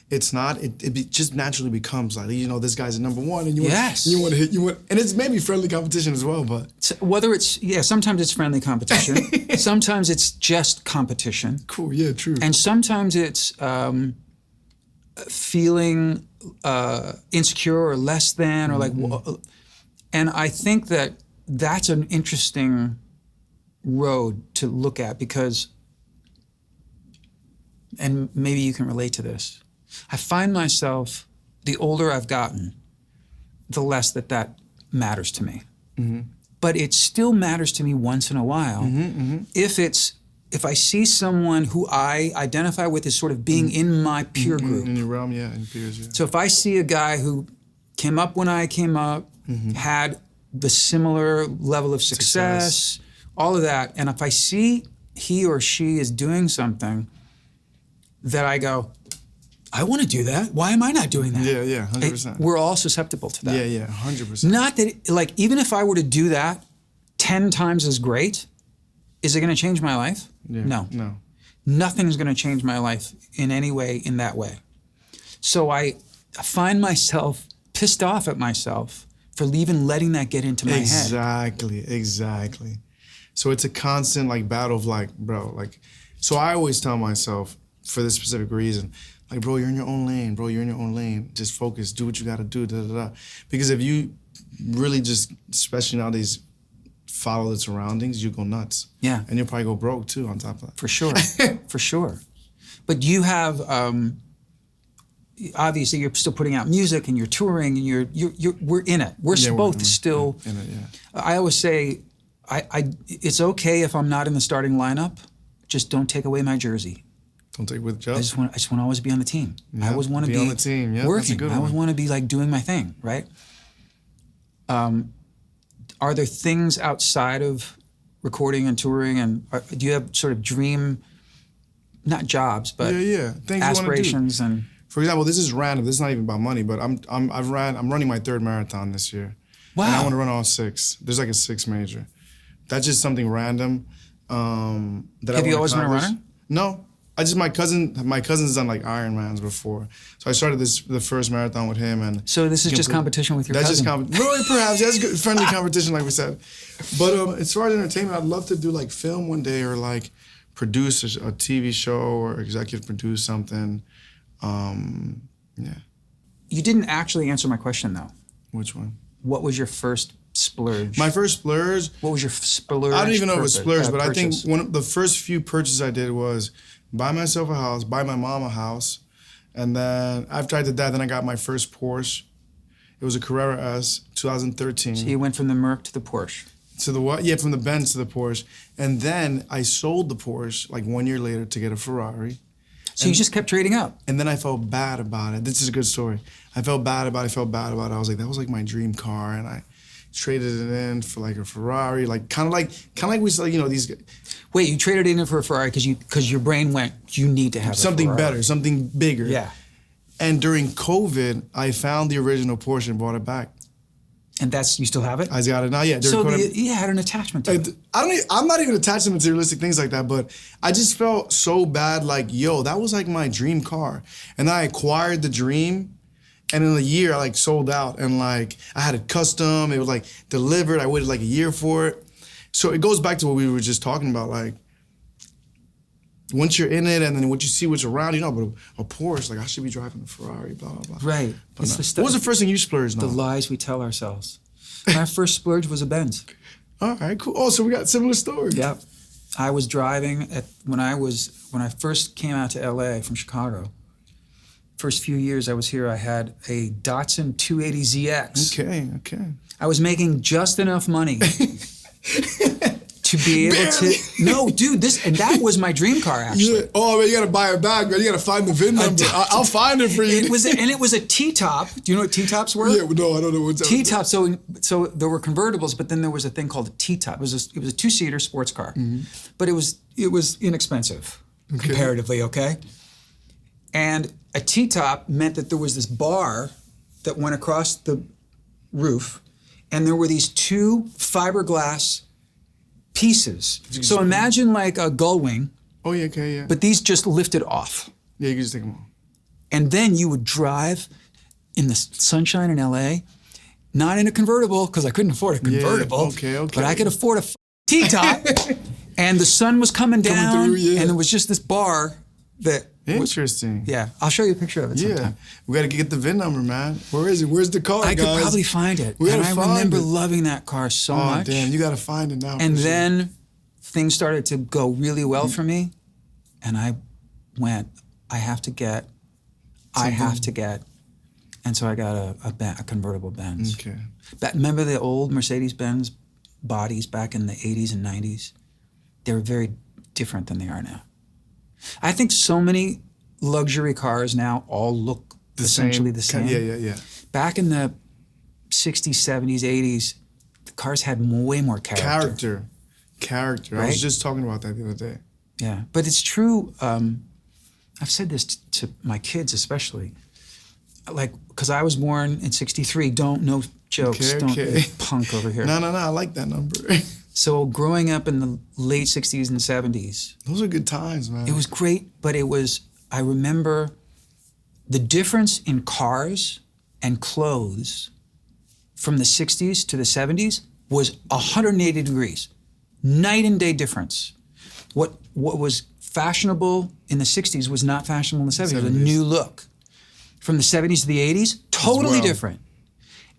it's not, it just naturally becomes like, you know, this guy's a number one and you want to hit, and it's maybe friendly competition as well, but. Whether it's, sometimes it's friendly competition. Sometimes it's just competition. Cool, yeah, true. And sometimes it's feeling insecure or less than, or like, and I think that that's an interesting road to look at because, and maybe you can relate to this, I find myself, the older I've gotten, the less that matters to me. but it still matters to me once in a while. If I see someone who I identify with as sort of being in my peer group. In your realm, yeah, in peers, yeah. So if I see a guy who came up when I came up, had the similar level of success, all of that, and if I see he or she is doing something that I go, I want to do that. Why am I not doing that? Yeah, 100%. We're all susceptible to that. Yeah, 100%. Not that, like, even if I were to do that 10 times as great, is it going to change my life? Yeah, No. no. Nothing's going to change my life in any way in that way. So I find myself pissed off at myself for even letting that get into my head. Exactly. So it's a constant like battle of like, bro, like, so I always tell myself for this specific reason, like, bro, you're in your own lane, bro, you're in your own lane. Just focus, do what you gotta do, da, da, da. Because if you really just, especially nowadays, follow the surroundings, you go nuts. Yeah. And you'll probably go broke too on top of that. For sure, for sure. But you have, obviously you're still putting out music and you're touring and we're in it. We're both still in it, yeah. I always say, it's okay if I'm not in the starting lineup, just don't take away my jersey. Don't take with Joe. I just want to always be on the team. Yeah, I always want to be on the team. Yeah, working. that's a good I always one. want to be like doing my thing, right? Are there things outside of recording and touring, and do you have sort of dream, not jobs, but things aspirations you wanna do. and? For example, this is random. This is not even about money, but I'm running my 3rd marathon this year. Wow. And I want to run all 6. There's like a 6 major. That's just something random. Have you always been a runner? No. My cousin's done like Ironmans before. So I started the first marathon with him, and So this is just competition with your cousin? Really, perhaps. That's good, friendly competition, like we said. But as far as entertainment, I'd love to do like film one day, or like produce a TV show or executive produce something. Yeah. You didn't actually answer my question though. Which one? What was your first splurge? My first splurge? What was your splurge? I don't even know if it was splurge, but purchase? I think one of the first few purchases I did was buy myself a house, buy my mom a house, and then after I did that, then I got my first Porsche. It was a Carrera S, 2013. So you went from the Merc to the Porsche. To the what? Yeah, from the Benz to the Porsche. And then I sold the Porsche like 1 year later to get a Ferrari. So you just kept trading up. And then I felt bad about it. This is a good story. I felt bad about it. I was like, that was like my dream car, and I traded it in for like a Ferrari, like kind of like we saw, you know, these. Wait, you traded it in for a Ferrari because your brain went, you need to have something a Ferrari. better, something bigger. Yeah. And during COVID, I found the original Porsche and bought it back. And you still have it? I got it now. Yeah. So you had an attachment to it. I'm not even attached to materialistic things like that, but I just felt so bad. Like, yo, that was like my dream car, and then I acquired the dream, and in a year I like sold out, and like I had it custom. It was like delivered. I waited like a year for it. So it goes back to what we were just talking about, like. Once you're in it, and then once you see what's around, you know, but a Porsche, like I should be driving a Ferrari, blah, blah, blah. Right. But It's no. the stuff, What was the first thing you splurged on? the lies we tell ourselves. My first splurge was a Benz. All right, cool. Oh, so we got similar stories. Yeah. I was driving when I first came out to LA from Chicago. First few years I was here, I had a Datsun 280ZX. Okay. I was making just enough money to be able to. No, dude, that was my dream car actually. Yeah. Oh man, you gotta buy it back, man. You gotta find the VIN number. I'll find it for you. It was a T-top. Do you know what T-tops were? Yeah, no, I don't know what's T-top. So there were convertibles, but then there was a thing called a T-top. It was a 2-seater sports car, but it was inexpensive comparatively. Okay, and a T-top meant that there was this bar that went across the roof, and there were these 2 fiberglass pieces. So imagine like a gull wing. Oh yeah, okay, yeah. But these just lifted off. Yeah, you can just take them off. And then you would drive in the sunshine in LA, not in a convertible, because I couldn't afford a convertible. Okay. But I could afford a T-top. And the sun was coming down, through, yeah. and there was just this bar that. Interesting. Yeah, I'll show you a picture of it sometime. We gotta get the VIN number, man. Where is it? Where's the car, I guys? could probably find it. We And gotta I find remember it. loving that car so much. Oh damn, you gotta find it now. And for sure. then things started to go really well for me, and I went, I have to get, and so I got a convertible Benz. Okay. Remember the old Mercedes-Benz bodies back in the 80s and 90s? They were very different than they are now. I think so many luxury cars now all look essentially the same. Yeah. Back in the 60s, 70s, 80s, the cars had way more character. Character. Right? I was just talking about that the other day. Yeah, but it's true. I've said this to my kids especially. Like, because I was born in 63. No jokes. Okay. Punk over here. No, I like that number. So growing up in the late 60s and 70s. Those are good times, man. It was great, but I remember the difference in cars and clothes from the 60s to the 70s was 180 degrees. Night and day difference. What was fashionable in the 60s was not fashionable in the 70s. It was a new look. From the 70s to the 80s, totally different.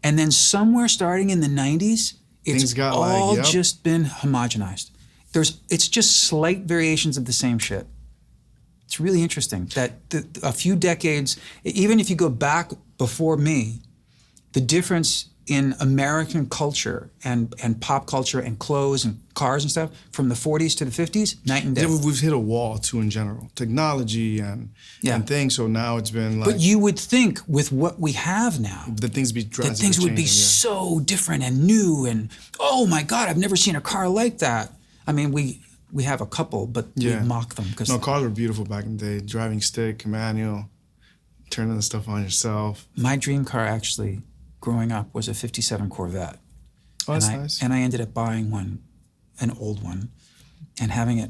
And then somewhere starting in the 90s, it's all just been homogenized. It's just slight variations of the same shit. It's really interesting that a few decades, even if you go back before me, the difference in American culture and pop culture and clothes and cars and stuff from the 40s to the 50s, night and day. Yeah, we've hit a wall too in general. Technology and things, so now it's been like... But you would think with what we have now... That things would be so different and new and, oh my God, I've never seen a car like that. I mean, we have a couple, but we mock them. No, cars were beautiful back in the day. Driving stick, manual, turning the stuff on yourself. My dream car actually... growing up was a 57 Corvette. Oh, that's nice. And I ended up buying an old one, and having it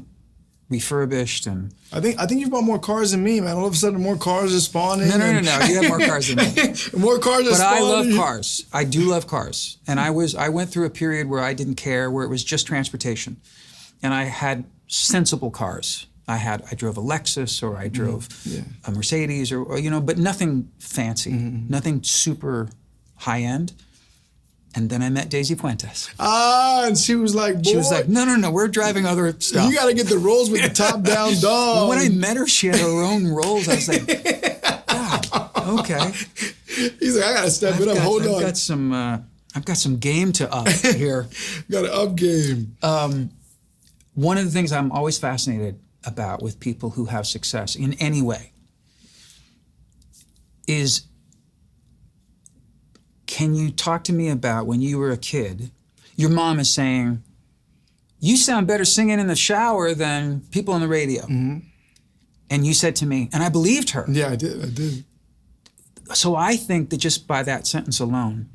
refurbished. And I think you bought more cars than me, man. All of a sudden, more cars are spawning. No. You have more cars than me. More cars are spawning. But I love cars. I do love cars. And I went through a period where I didn't care, where it was just transportation. And I had sensible cars. I drove a Lexus, or I drove a Mercedes, or but nothing fancy, nothing super high end. And then I met Daisy Fuentes. And she was like, boy. She was like, no, we're driving other stuff. You got to get the Rolls with the top down dog. When I met her, she had her own Rolls. I was like, God, okay. He's like, I got to step it up. Hold on. I've got some game to up here. Got to up game. One of the things I'm always fascinated about with people who have success in any way is, can you talk to me about when you were a kid, your mom is saying, you sound better singing in the shower than people on the radio. Mm-hmm. And you said to me, and I believed her. Yeah, I did. So I think that just by that sentence alone,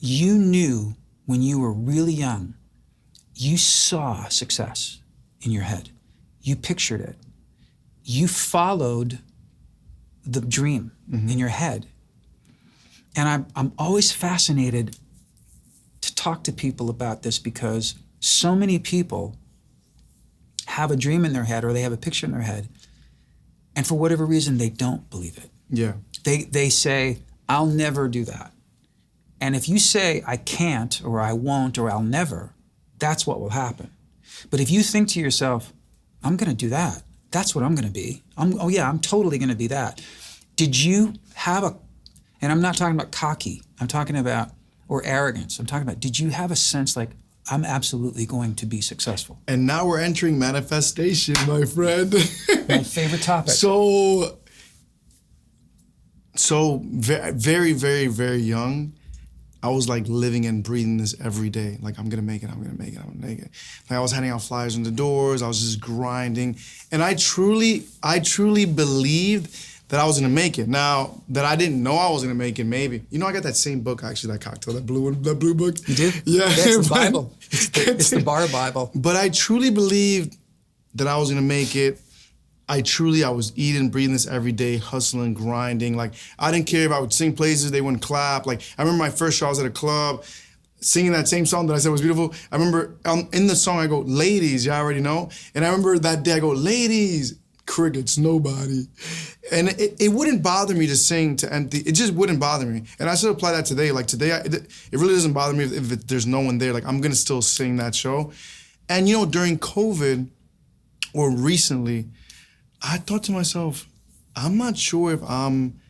you knew when you were really young, you saw success in your head. You pictured it. You followed the dream in your head. And I'm always fascinated to talk to people about this, because so many people have a dream in their head, or they have a picture in their head, and for whatever reason, they don't believe it. Yeah. They say, I'll never do that. And if you say, I can't, or I won't, or I'll never, that's what will happen. But if you think to yourself, I'm going to do that, that's what I'm going to be. I'm totally going to be that. Did you have and I'm not talking about cocky, I'm talking about, or arrogance, I'm talking about, did you have a sense like, I'm absolutely going to be successful? And now we're entering manifestation, my friend. My favorite topic. So very, very, very young, I was like living and breathing this every day. Like, I'm gonna make it, I'm gonna make it, I'm gonna make it. Like, I was handing out flyers on the doors, I was just grinding. And I truly believed that I was gonna make it. Now, that I didn't know I was gonna make it, maybe. You know, I got that same book, actually, that cocktail, that blue book. You do? Yeah. It's the Bible. It's the bar Bible. But I truly believed that I was gonna make it. I was eating, breathing this every day, hustling, grinding. Like, I didn't care if I would sing places, they wouldn't clap. Like, I remember my first show, I was at a club, singing that same song that I said was beautiful. I remember in the song, I go, ladies, y'all already know. And I remember that day, I go, ladies, crickets, nobody. And it wouldn't bother me to sing to empty, it just wouldn't bother me. And I still apply that today. Like, today, it really doesn't bother me if there's no one there. Like, I'm gonna still sing that show. And during COVID, or recently, I thought to myself, I'm not sure if I'm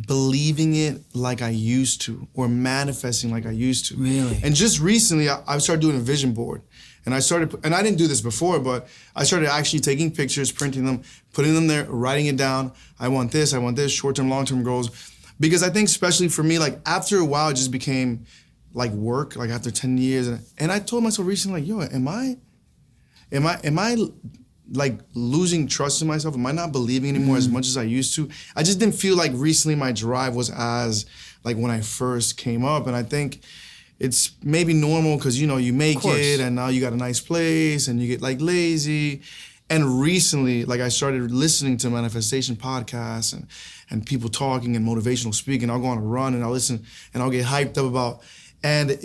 believing it like I used to, or manifesting like I used to. Really? And just recently, I started doing a vision board. And I didn't do this before, but I started actually taking pictures, printing them, putting them there, writing it down. I want this, short-term, long-term goals. Because I think especially for me, like after a while, it just became like work, like after 10 years. And I told myself recently, like, yo, am I like losing trust in myself? Am I not believing anymore as much as I used to? I just didn't feel like recently my drive was as like when I first came up. And I think it's maybe normal because, you know, you make it and now you got a nice place and you get like lazy. And recently, like I started listening to manifestation podcasts and people talking and motivational speaking. I'll go on a run and I'll listen and I'll get hyped up about, and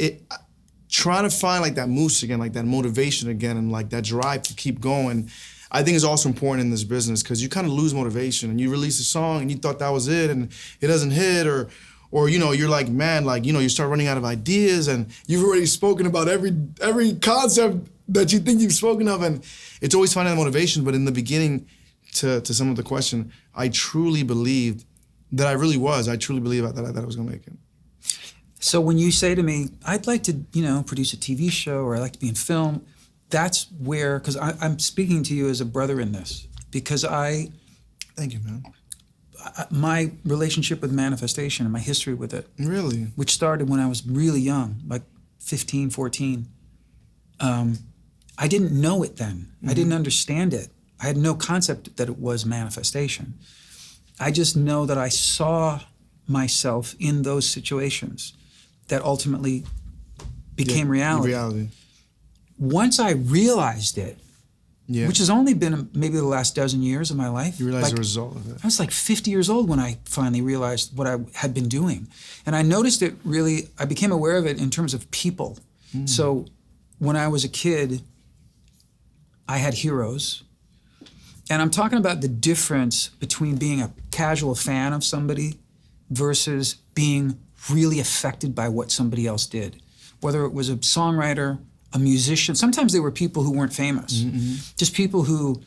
trying to find like that moose again, like that motivation again, and like that drive to keep going, I think is also important in this business because you kind of lose motivation and you release a song and you thought that was it and it doesn't hit, or you know, you're like, man, like, you know, you start running out of ideas and you've already spoken about every concept that you think you've spoken of, and it's always finding that motivation. But in the beginning, to some of the question, I truly believed that I truly believed that I was gonna make it. So when you say to me, I'd like to, you know, produce a TV show or I'd like to be in film, that's where, because I'm speaking to you as a brother in this, because Thank you, man. My relationship with manifestation and my history with it. Really? Which started when I was really young, like 15, 14. I didn't know it then. I didn't understand it. I had no concept that it was manifestation. I just know that I saw myself in those situations that ultimately became reality. Once I realized it, which has only been maybe the last dozen years of my life. You realized like, the result of it. I was like 50 years old when I finally realized what I had been doing. And I noticed it really, I became aware of it in terms of people. So when I was a kid, I had heroes. And I'm talking about the difference between being a casual fan of somebody versus being really affected by what somebody else did. Whether it was a songwriter, a musician. Sometimes they were people who weren't famous. Just people who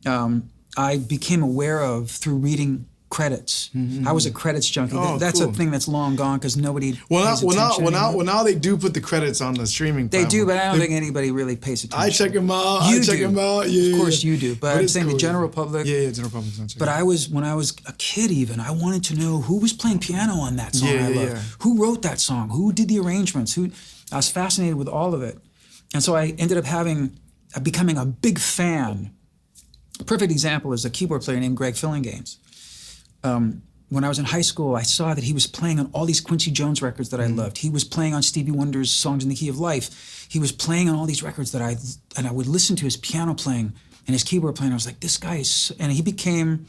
I became aware of through reading credits. I was a credits junkie. That's cool. a thing that's long gone because nobody pays Well, attention now they do put the credits on the streaming They do, platform. but I don't think anybody really pays attention. I check them out. You check do. them out. Yeah, of course yeah. you do. But I'm it's saying cool, the general public. Yeah, general public's not checking. But when I was a kid even, I wanted to know who was playing piano on that song I loved. Who wrote that song? Who did the arrangements? I was fascinated with all of it. And so I ended up becoming a big fan. A perfect example is a keyboard player named Greg Fillinganes. When I was in high school, I saw that he was playing on all these Quincy Jones records that I loved. He was playing on Stevie Wonder's Songs in the Key of Life. He was playing on all these records and I would listen to his piano playing and his keyboard playing. I was like, this guy is, and he became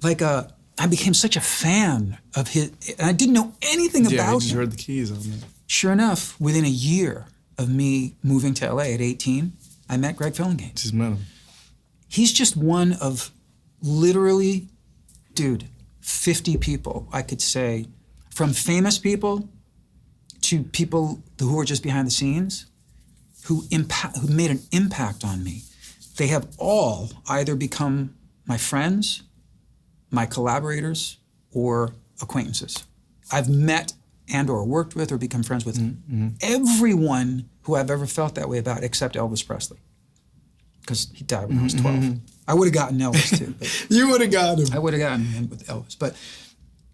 like I became such a fan of his, and I didn't know anything about I just him. heard the keys on it. Sure enough, within a year of me moving to LA at 18, I met Greg Fillinganes. Just met him. He's just one of literally, 50 people, I could say, from famous people to people who are just behind the scenes, who made an impact on me. They have all either become my friends, my collaborators, or acquaintances. I've met and or worked with or become friends with everyone who I've ever felt that way about, except Elvis Presley, because he died when I was 12. I would have gotten Elvis too. But You would have got him. I would have gotten him with Elvis. But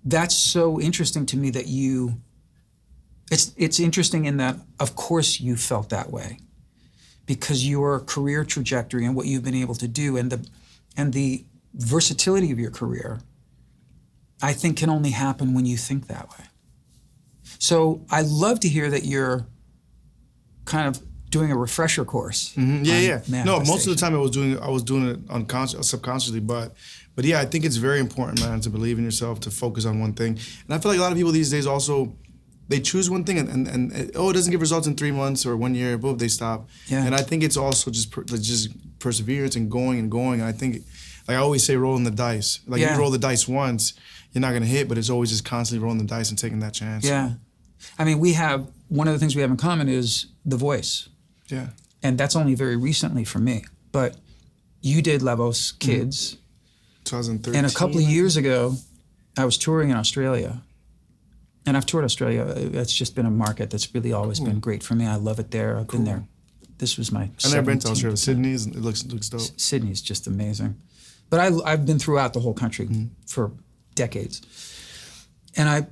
that's so interesting to me that it's interesting in that, of course, you felt that way because your career trajectory and what you've been able to do and the versatility of your career, I think can only happen when you think that way. So I love to hear that you're kind of doing a refresher course. Yeah. No, most of the time I was doing it subconsciously, but yeah, I think it's very important, man, to believe in yourself, to focus on one thing. And I feel like a lot of people these days also, they choose one thing and it doesn't give results in 3 months or 1 year, boom, they stop. Yeah. And I think it's also just perseverance and going. And I think, like I always say, rolling the dice. Like you roll the dice once, you're not gonna hit, but it's always just constantly rolling the dice and taking that chance. Yeah. I mean, one of the things we have in common is the voice. Yeah. And that's only very recently for me. But you did La Voz Kids. 2013. And a couple of years ago, I was touring in Australia. And I've toured Australia. It's just been a market that's really always been great for me. I love it there. I've been there. This was my I've never been to 17th Australia. time. Sydney's, it looks dope. Sydney's just amazing. But I've been throughout the whole country for decades. And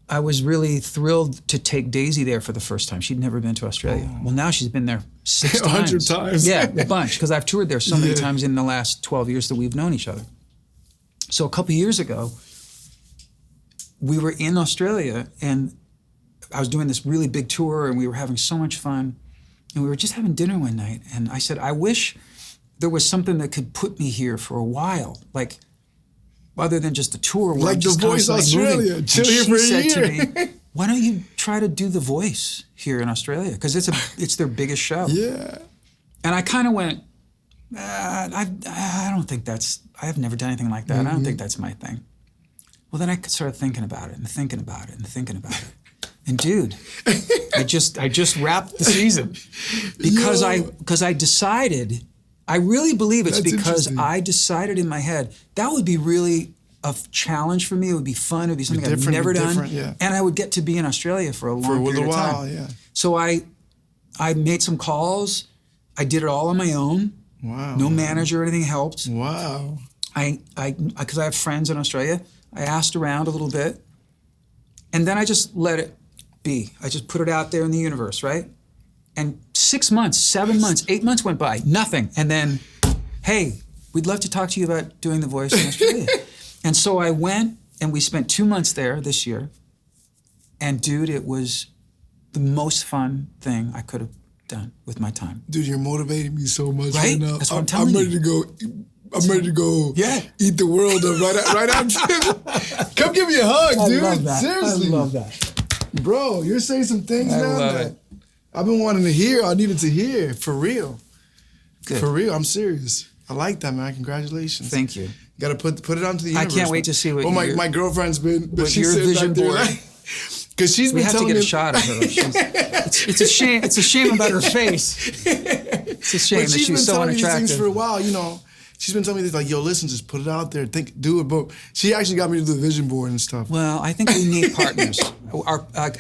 I was really thrilled to take Daisy there for the first time. She'd never been to Australia. Well, now she's been there 6 times. 100 times. Yeah, a bunch, because I've toured there so many times in the last 12 years that we've known each other. So a couple years ago, we were in Australia, and I was doing this really big tour, and we were having so much fun. And we were just having dinner one night, and I said, I wish there was something that could put me here for a while, like other than just a tour. Where Like I'm just The Voice constantly moving. Australia, chill And here she for a said to year. me, why don't you try to do The Voice here in Australia? Because it's their biggest show. Yeah. And I kind of went, I don't think I've never done anything like that. I don't think that's my thing. Well, then I started thinking about it and thinking about it and thinking about it. And dude, I just wrapped the season because I decided, I really believe it's That's because interesting. I decided in my head that would be really a challenge for me. It would be fun. It would be something I've different, never be done, different, yeah. and I would get to be in Australia for a long For a period little of time. while, yeah. So I made some calls. I did it all on my own. Wow. No manager or anything helped. Wow. Because I have friends in Australia, I asked around a little bit, and then I just let it be. I just put it out there in the universe, right? And 6 months, 7 months, 8 months went by, nothing. And then, hey, we'd love to talk to you about doing The Voice in Australia. And so I went, and we spent 2 months there this year. And dude, it was the most fun thing I could have done with my time. Dude, you're motivating me so much right, Right? now. That's what I'm telling ready you. to go. I'm ready to go eat the world up right after. Come give me a hug, dude. I love that. Seriously. I love that. Bro, you're saying some things I now love that it. I've been wanting to hear. I needed to hear. For real. Good. For real. I'm serious. I like that, man. Congratulations. Thank you. You gotta put it onto the I universe. can't wait man. to see what Well, your- my girlfriend's been. what she your said vision back there, board- like, Cause she's We been have to telling get a me. shot of her. It's a shame. It's a shame about her face. It's a shame But that she's been she's so telling me these unattractive. things for a while, you know. She's been telling me this, like, yo, listen, just put it out there, do it. But she actually got me to do the vision board and stuff. Well, I think we need partners.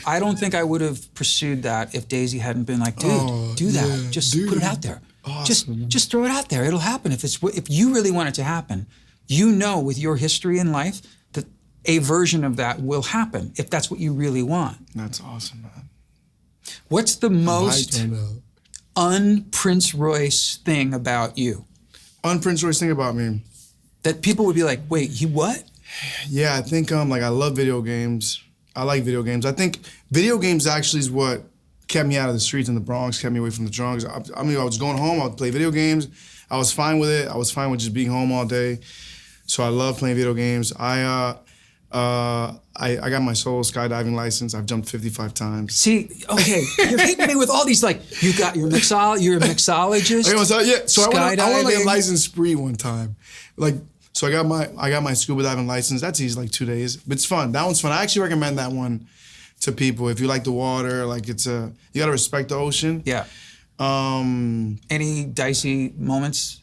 I don't think I would have pursued that if Daisy hadn't been like, dude, do that. yeah, Just dude. put it out there. Awesome. Just throw it out there. It'll happen. If you really want it to happen, you know with your history in life that a version of that will happen if that's what you really want. That's awesome, man. What's the most Hyped right now. un-Prince Royce thing about you? Prince Royce thing about me. That people would be like, wait, he what? Yeah, I think like I love video games. I like video games. I think video games actually is what kept me out of the streets in the Bronx, kept me away from the drugs. I mean, I was going home, I would play video games. I was fine with it. I was fine with just being home all day. So I love playing video games. I got my solo skydiving license. I've jumped 55 times. See, okay, you're hitting me with all these like you're a mixologist. So I went on like a skydiving. license spree one time. Like, so I got my scuba diving license. That's easy, like 2 days. But it's fun. That one's fun. I actually recommend that one to people if you like the water. Like you gotta respect the ocean. Yeah. Any dicey moments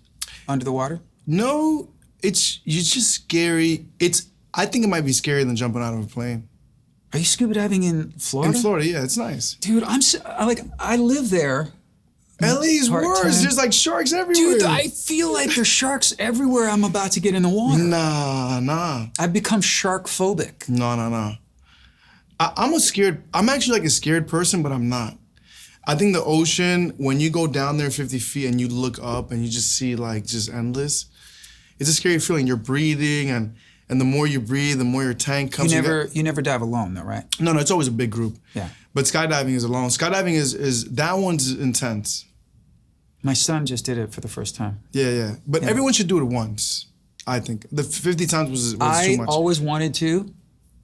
under the water? No, it's just scary. I think it might be scarier than jumping out of a plane. Are you scuba diving in Florida? In Florida, yeah, it's nice. Dude, I live there. LA's Part-time. worse. There's like sharks everywhere. Dude, I feel like there's sharks everywhere I'm about to get in the water. Nah. I've become shark phobic. No. I'm actually like a scared person, but I'm not. I think the ocean, when you go down there 50 feet and you look up and you just see like just endless, it's a scary feeling. You're breathing and the more you breathe, the more your tank comes. You never dive alone though, right? No, it's always a big group. Yeah. But skydiving is alone. Skydiving is that one's intense. My son just did it for the first time. Yeah. But everyone should do it once, I think. The 50 times was too I much. always wanted to,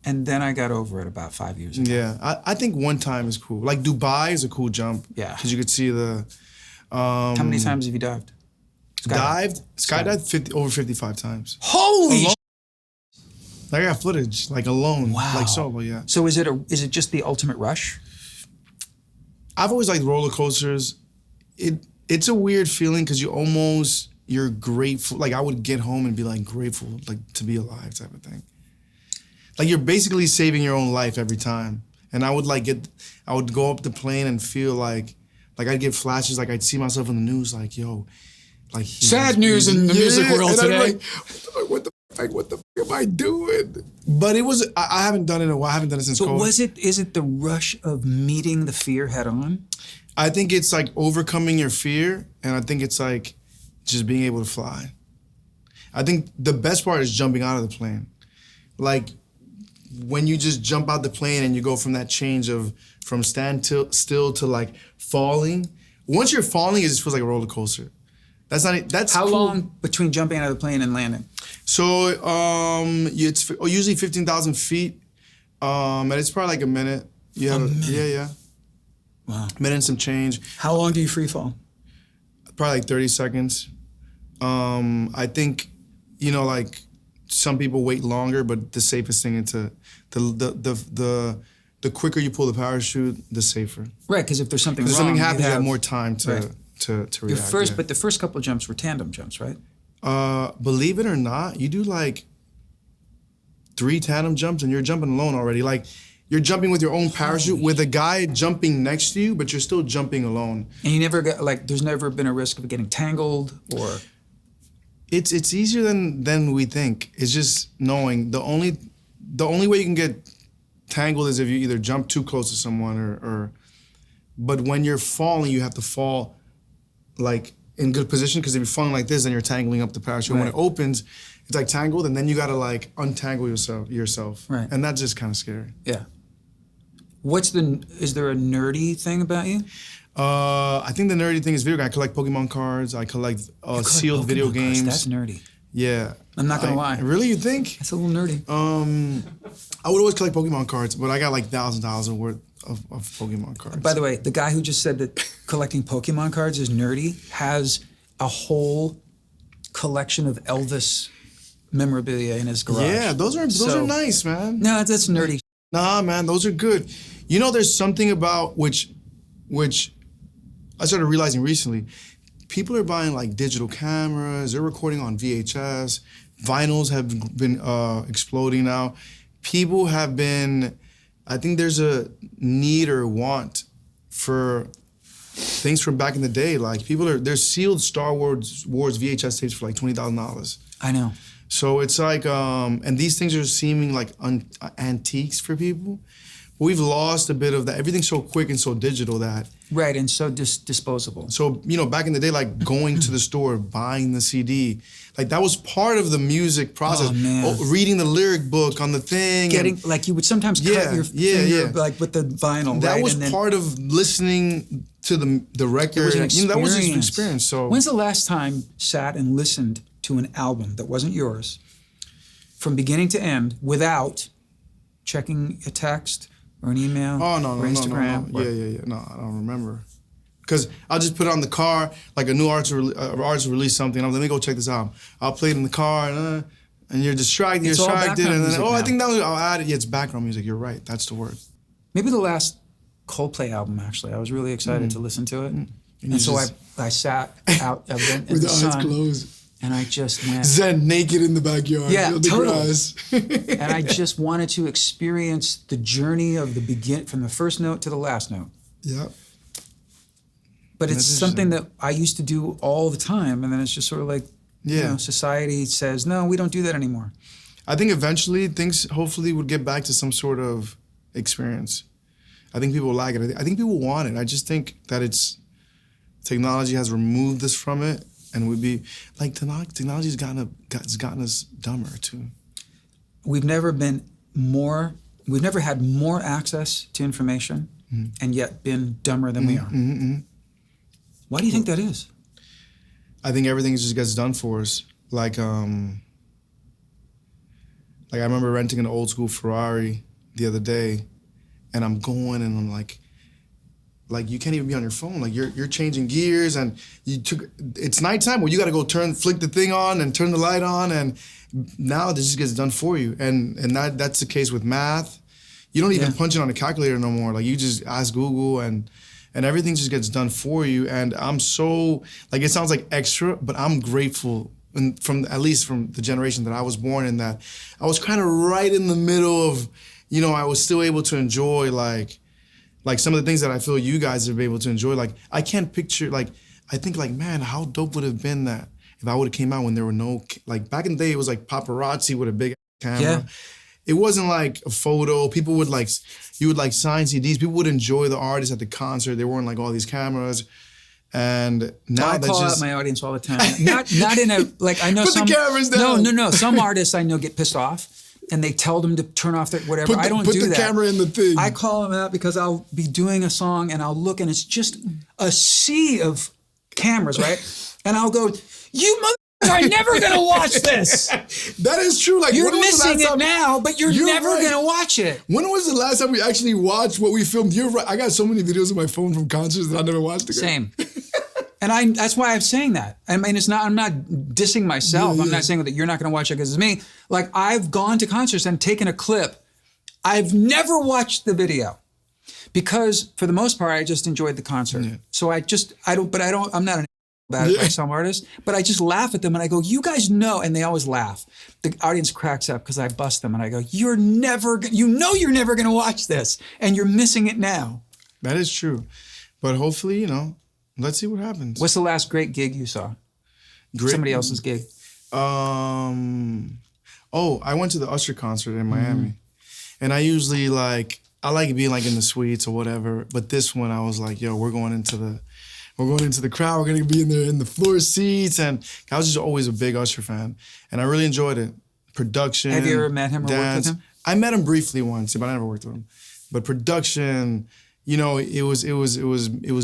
and then I got over it about 5 years ago. Yeah, I think one time is cool. Like Dubai is a cool jump. Yeah. Because you could see the... How many times have you dived? Skydived over 55 times. Holy Alone. I got footage, like alone, Wow. like solo, yeah. So is it just the ultimate rush? I've always liked roller coasters. It's a weird feeling because you're grateful. Like I would get home and be like grateful, like to be alive type of thing. like you're basically saving your own life every time. And I would I would go up the plane and feel like I'd get flashes, like I'd see myself in the news, like, yo, like sad news in the music world today. What the fuck am I doing? But it was, I haven't done it in a while. I haven't done it since But COVID. is it the rush of meeting the fear head on? I think it's like overcoming your fear, and I think it's like just being able to fly. I think the best part is jumping out of the plane. Like when you just jump out the plane and you go from that change from still to like falling. Once you're falling, it just feels like a roller coaster. That's How cool. long between jumping out of the plane and landing? So it's usually 15,000 feet, and it's probably like a minute. Yeah, yeah. Wow. Minute and some change. How long do you free fall? Probably like 30 seconds. I think, you know, like some people wait longer, but the safest thing is the quicker you pull the parachute, the safer. Right, because if there's something If wrong, something happens, you have have more time to react. But the first couple of jumps were tandem jumps, right? Believe it or not, you do like 3 tandem jumps and you're jumping alone already. Like you're jumping with your own parachute with a guy jumping next to you, but you're still jumping alone. And you never got there's never been a risk of getting tangled or. It's easier than we think. It's just knowing the only way you can get tangled is if you either jump too close to someone or but when you're falling, you have to fall like in good position, because if you're falling like this, then you're tangling up the parachute. Right. When it opens, it's like tangled, and then you gotta like untangle yourself. Right. And that's just kind of scary. Yeah. Is there a nerdy thing about you? I think the nerdy thing is video game. I collect Pokemon cards. I collect sealed video Pokemon cards, games. That's nerdy. Yeah. I'm not gonna lie. Really, you think? That's a little nerdy. I would always collect Pokemon cards, but I got like $1,000 worth of Pokemon cards. By the way, the guy who just said that collecting Pokemon cards is nerdy has a whole collection of Elvis memorabilia in his garage. Yeah, those are nice, man. No, that's nerdy. Nah, man, those are good. You know, there's something about which I started realizing recently. People are buying like digital cameras. They're recording on VHS. Vinyls have been exploding now. People have been. I think there's a need or want for things from back in the day. Like there's sealed Star Wars VHS tapes for like $20,000. I know. So it's like, and these things are seeming like antiques for people. But we've lost a bit of that. Everything's so quick and so digital that. Right, and so disposable. So, you know, back in the day, like going to the store, buying the CD, like that was part of the music process. Oh, man. Reading the lyric book on the thing. Like you would sometimes cut your finger like with the vinyl, that right? was part of listening to the record. It was an experience. That was just an experience. So when's the last time you sat and listened to an album that wasn't yours from beginning to end without checking a text or an email or Instagram? No. Yeah. No, I don't remember. Because I'll just put it on the car, like a new artist release something. Let me go check this out. I'll play it in the car, and you're distracted. It's all and background then music I now. think that was. I'll add it. Yeah, it's background music. You're right. That's the word. Maybe the last Coldplay album, actually. I was really excited to listen to it. And so I sat out of it in With the the eyes sun, closed. and I just went. Zen naked in the backyard. Yeah, the totally. grass. And I just wanted to experience the journey of from the first note to the last note. Yeah. But it's That's something that I used to do all the time, and then it's just sort of like, you know, society says, no, we don't do that anymore. I think eventually things hopefully would get back to some sort of experience. I think people like it. I think people want it. I just think that technology has removed us from it, and we'd be like technology's gotten us dumber too. We've never had more access to information and yet been dumber than we are. Why do you think that is? I think everything just gets done for us. Like I remember renting an old school Ferrari the other day, and I'm going and I'm like you can't even be on your phone. Like you're changing gears, and it's nighttime where you got to go flick the thing on and turn the light on, and now this just gets done for you. And that's the case with math. You don't even punch it on a calculator no more. Like you just ask Google and everything just gets done for you. And I'm so, like, it sounds like extra, but I'm grateful and from at least from the generation that I was born in, that I was kind of right in the middle of, you know, I was still able to enjoy like some of the things that I feel you guys have been able to enjoy. Like I can't picture, like I think like, man, how dope would it have been that if I would have came out when there were no, like back in the day it was like paparazzi with a big camera. Yeah. It wasn't like a photo. People would like, you would like sign CDs. People would enjoy the artists at the concert. There weren't like all these cameras. And now I that's call just, out my audience all the time. Not in a, like I know Put the some. cameras down. No. Some artists I know get pissed off and they tell them to turn off their whatever. I don't put do the that. camera in the thing. I call them out because I'll be doing a song and I'll look and it's just a sea of cameras, right? And I'll go, you mother are never gonna watch this. That is true. Like You're when was the missing last it time- now, but you're never right. gonna watch it. When was the last time we actually watched what we filmed? You're right. I got so many videos on my phone from concerts that I never watched again. Same. And that's why I'm saying that. I mean, I'm not dissing myself. Yeah, I'm yeah. not saying that you're not going to watch it because it's me. Like, I've gone to concerts and taken a clip. I've never watched the video because for the most part, I just enjoyed the concert. Yeah. So I'm not an about it like some artists, but I just laugh at them and I go, you guys know, and they always laugh. The audience cracks up because I bust them and I go, you're never going to watch this and you're missing it now. That is true. But hopefully, you know, let's see what happens. What's the last great gig you saw? Great- Somebody else's gig. I went to the Usher concert in Miami. And I usually I like being like in the suites or whatever. But this one I was like, yo, we're going into the crowd. We're gonna be in the floor seats. And I was just always a big Usher fan. And I really enjoyed it. Production. Have you ever met him or worked with him? I met him briefly once, but I never worked with him. But production, you know, it was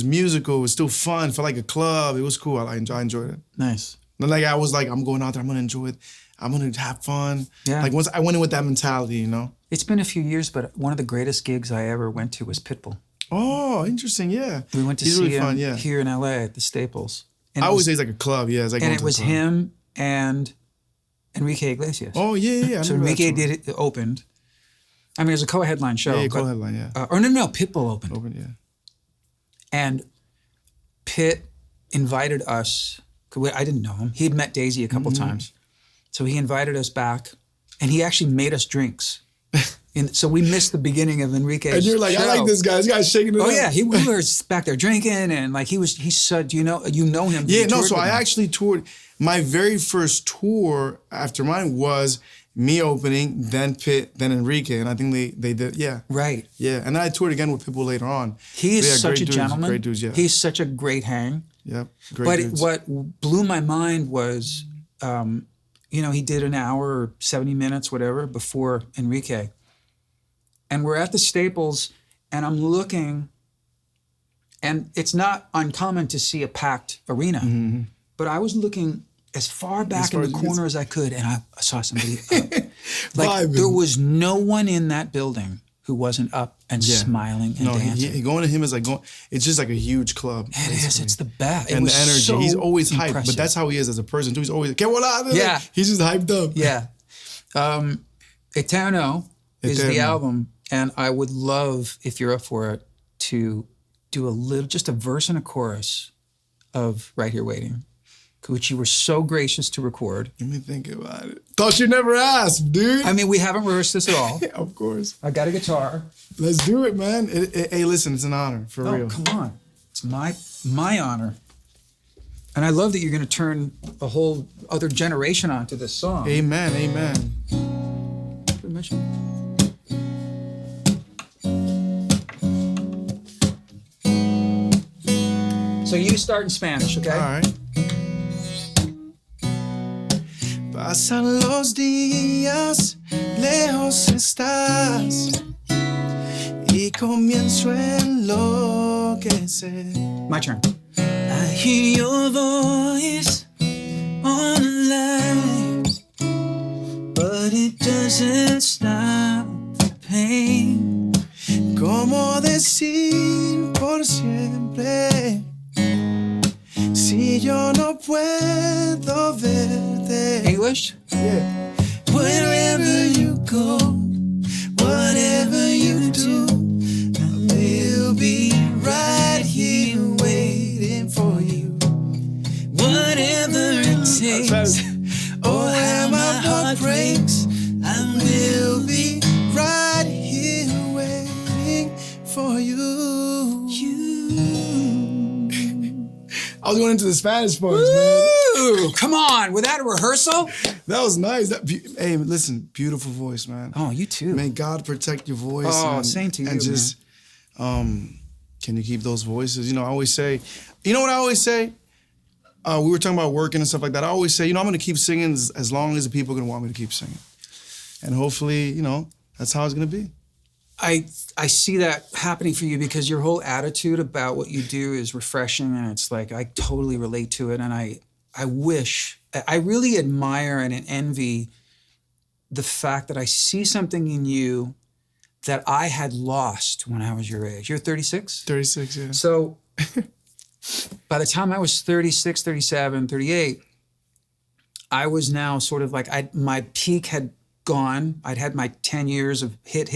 musical. It was still fun. Felt like a club. It was cool. I enjoyed it. Nice. And like I was like, I'm going out there. I'm gonna enjoy it. I'm gonna have fun. Yeah. Like once I went in with that mentality, you know. It's been a few years, but one of the greatest gigs I ever went to was Pitbull. Oh, interesting. Yeah. We went to He's see really him fun, yeah. here in LA at the Staples. And I it always was, say it's like a club. Yeah. It's like and going it to a was club. him and Enrique Iglesias. Oh yeah. I So remember that Enrique tour. did it opened. I mean, it was a co-headline show. Yeah, but- co-headline. Yeah. or no, Pitbull opened. Open. Yeah. And Pitt invited us. I didn't know him. He had met Daisy a couple times. So he invited us back and he actually made us drinks. So we missed the beginning of Enrique's And you're like, show. I like this guy. This guy's shaking it up. Oh yeah, we were back there drinking and like he said, you know him. Yeah. You No. toured So with I him. actually toured. My very first tour after mine was me opening, then Pitt, then Enrique, and I think they did. Yeah. Right. Yeah. And then I toured again with Pitbull later on. He is Yeah, such great a dudes, gentleman. Great dudes. Yeah. He's such a great hang. Yep. Great But dudes. what blew my mind was, he did an hour or 70 minutes, whatever, before Enrique. And we're at the Staples, and I'm looking, and it's not uncommon to see a packed arena, but I was looking as far back far in as the you can corner as I could, and I saw somebody up. Like, Vibing. there was no one in that building who wasn't up and smiling and No, dancing. going to him is like going. It's just like a huge club. It is. It's the best. It And the was energy. so He's always hyped, impressive. but that's how he is as a person too. He's always que voila. Yeah. He's just hyped up. Yeah. Eterno is the Eterno. album, and I would love, if you're up for it, to do just a verse and a chorus of Right Here Waiting, which you were so gracious to record. Let me think about it. Thought you never asked, dude. I mean, we haven't rehearsed this at all. Of course. I got a guitar. Let's do it, man. Hey, listen, it's an honor for Oh, real. come on. It's my honor. And I love that you're going to turn a whole other generation onto this song. Amen. Amen. Permission. So you start in Spanish, okay? All right. Pasan los días, lejos estás, y comienzo a enloquecer. My turn. I hear your voice on the line, but it doesn't stop the pain. ¿Cómo decir por siempre si yo no puedo verte? English? Yeah. Wherever you go, whatever you do, We'll be right here waiting for you. whatever it takes. I was going into the Spanish parts, man. Ooh, come on, without a rehearsal? That was nice. Hey, listen, beautiful voice, man. Oh, you too. May God protect your voice. Oh, same to you, And just, can you keep those voices? You know, I always say, you know what I always say? We were talking about working and stuff like that. I always say, you know, I'm going to keep singing as long as the people are going to want me to keep singing. And hopefully, you know, that's how it's going to be. I see that happening for you because your whole attitude about what you do is refreshing, and it's like I totally relate to it. And I really admire and envy the fact that I see something in you that I had lost when I was your age. You're 36? 36, yeah. So by the time I was 36, 37, 38, I was now sort of like my peak had gone. I'd had my 10 years of hit,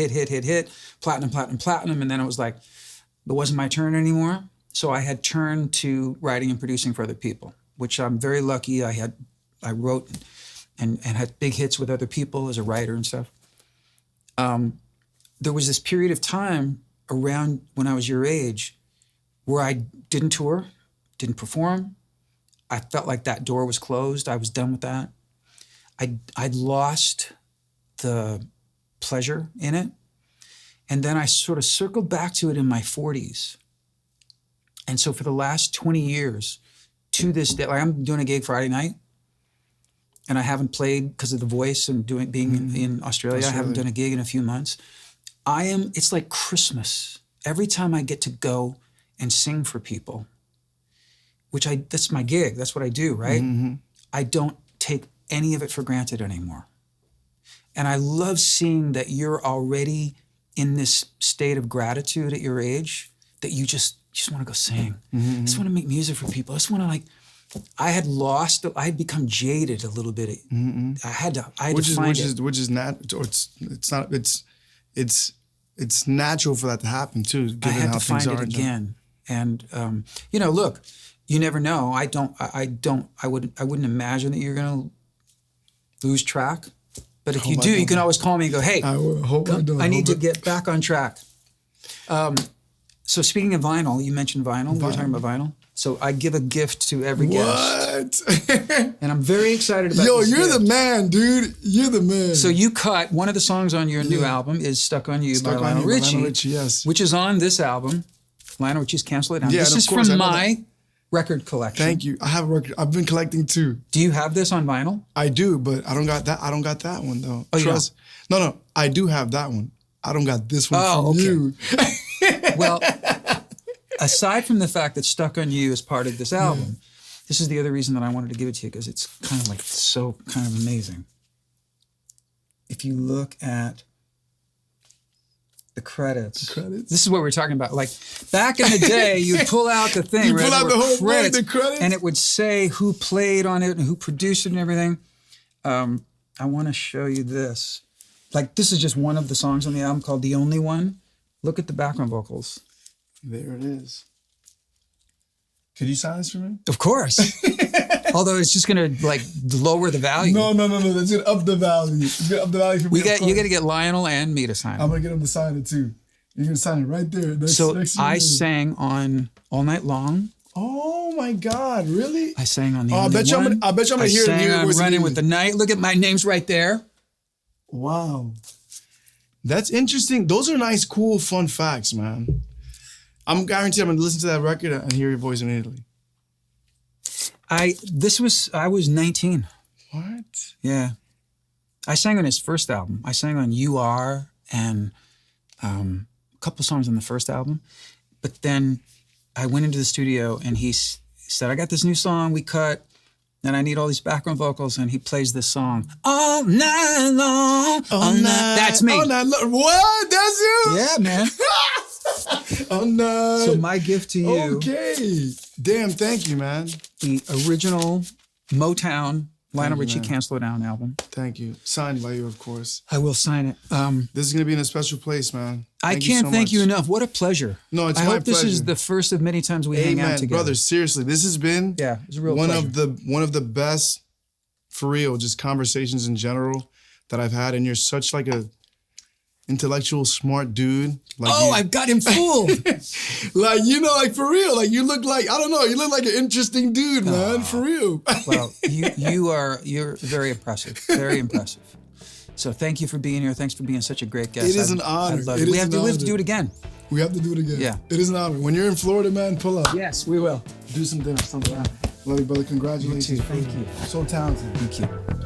platinum, and then it was like, it wasn't my turn anymore. So I had turned to writing and producing for other people, which I'm very lucky. I wrote and had big hits with other people as a writer and stuff. There was this period of time around when I was your age where I didn't tour, didn't perform. I felt like that door was closed. I was done with that. I'd lost the pleasure in it. And then I sort of circled back to it in my 40s. And so for the last 20 years, to this day, like I'm doing a gig Friday night, and I haven't played because of the voice and being in Australia. I haven't done a gig in a few months. It's like Christmas. Every time I get to go and sing for people, that's my gig, that's what I do, right? Mm-hmm. I don't take any of it for granted anymore. And I love seeing that you're already in this state of gratitude at your age, that you just want to go sing. Mm-hmm. I just want to make music for people. I just want to I had become jaded a little bit. Mm-hmm. I had to find it. Which is it's natural for that to happen too, given I had how to find things it are. again. And look, you never know. I wouldn't imagine that you're gonna lose track. But if you do, you can always call me and go, hey, I need to get back on track. So speaking of vinyl, you mentioned vinyl. We were talking about vinyl. So I give a gift to every guest. What? And I'm very excited about Yo, this you're gift. the man, dude. You're the man. So you cut, one of the songs on your new album is Stuck on You by Lionel Richie, yes. which is on this album, Lionel Richie's Cancel It Down. Yeah, this and is of course, from my record collection. Thank you. I have a record. I've been collecting too. Do you have this on vinyl? I do, but I don't got that one though. Oh, Trust. No, I do have that one. I don't got this one from okay. you. Well, aside from the fact that Stuck on You is part of this album, this is the other reason that I wanted to give it to you, because it's kind of like so kind of amazing. If you look at the credits. This is what we're talking about. Like back in the day, you'd pull out the thing, You right? pull out There the were whole the credits, and it would say who played on it and who produced it and everything. I want to show you this. Like this is just one of the songs on the album called "The Only One." Look at the background vocals. There it is. Could you sign this for me? Of course. Although it's just gonna like lower the value. No. That's gonna up the value. It's gonna up the value for me. You got to get Lionel and me to sign it. I'm gonna get him to sign it too. You're gonna sign it right there. Next I sang on All Night Long. Oh my God! Really? I sang on the. I bet you I'm gonna hear it. I sang on Running with the Night. Look at my name's right there. Wow, that's interesting. Those are nice, cool, fun facts, man. I'm guaranteed I'm gonna listen to that record and hear your voice immediately. I was 19. What? Yeah. I sang on his first album. I sang on You Are and a couple songs on the first album. But then I went into the studio and he said, I got this new song we cut and I need all these background vocals. And he plays this song, All Night Long. All night. That's me. All night long. What? That's you? Yeah, man. All night. So my gift to you. Okay. Damn, thank you, man. The original Motown Lionel Richie Cancel It Down album. Thank you. Signed by you, of course. I will sign it. This is going to be in a special place, man. I can't thank you enough. What a pleasure. No, it's I my hope this is pleasure. the first of many times we hang out together. Brother, seriously, this has been it's a real one pleasure. of the best, for real, just conversations in general that I've had. And you're such like a intellectual, smart dude. Like Oh, you. I've got him fooled. Like, you know, like for real. Like you look like, I don't know, you look like an interesting dude, man, for real. Well, you're very impressive. Very impressive. So thank you for being here. Thanks for being such a great guest. It is an honor. I'd love It it. is We have an to honor. do it again. We have to do it again. Yeah. It is an honor. When you're in Florida, man, pull up. Yes, we will. Do some dinner sometime. Love you, brother. Congratulations. You too. Thank you. So talented. Thank you.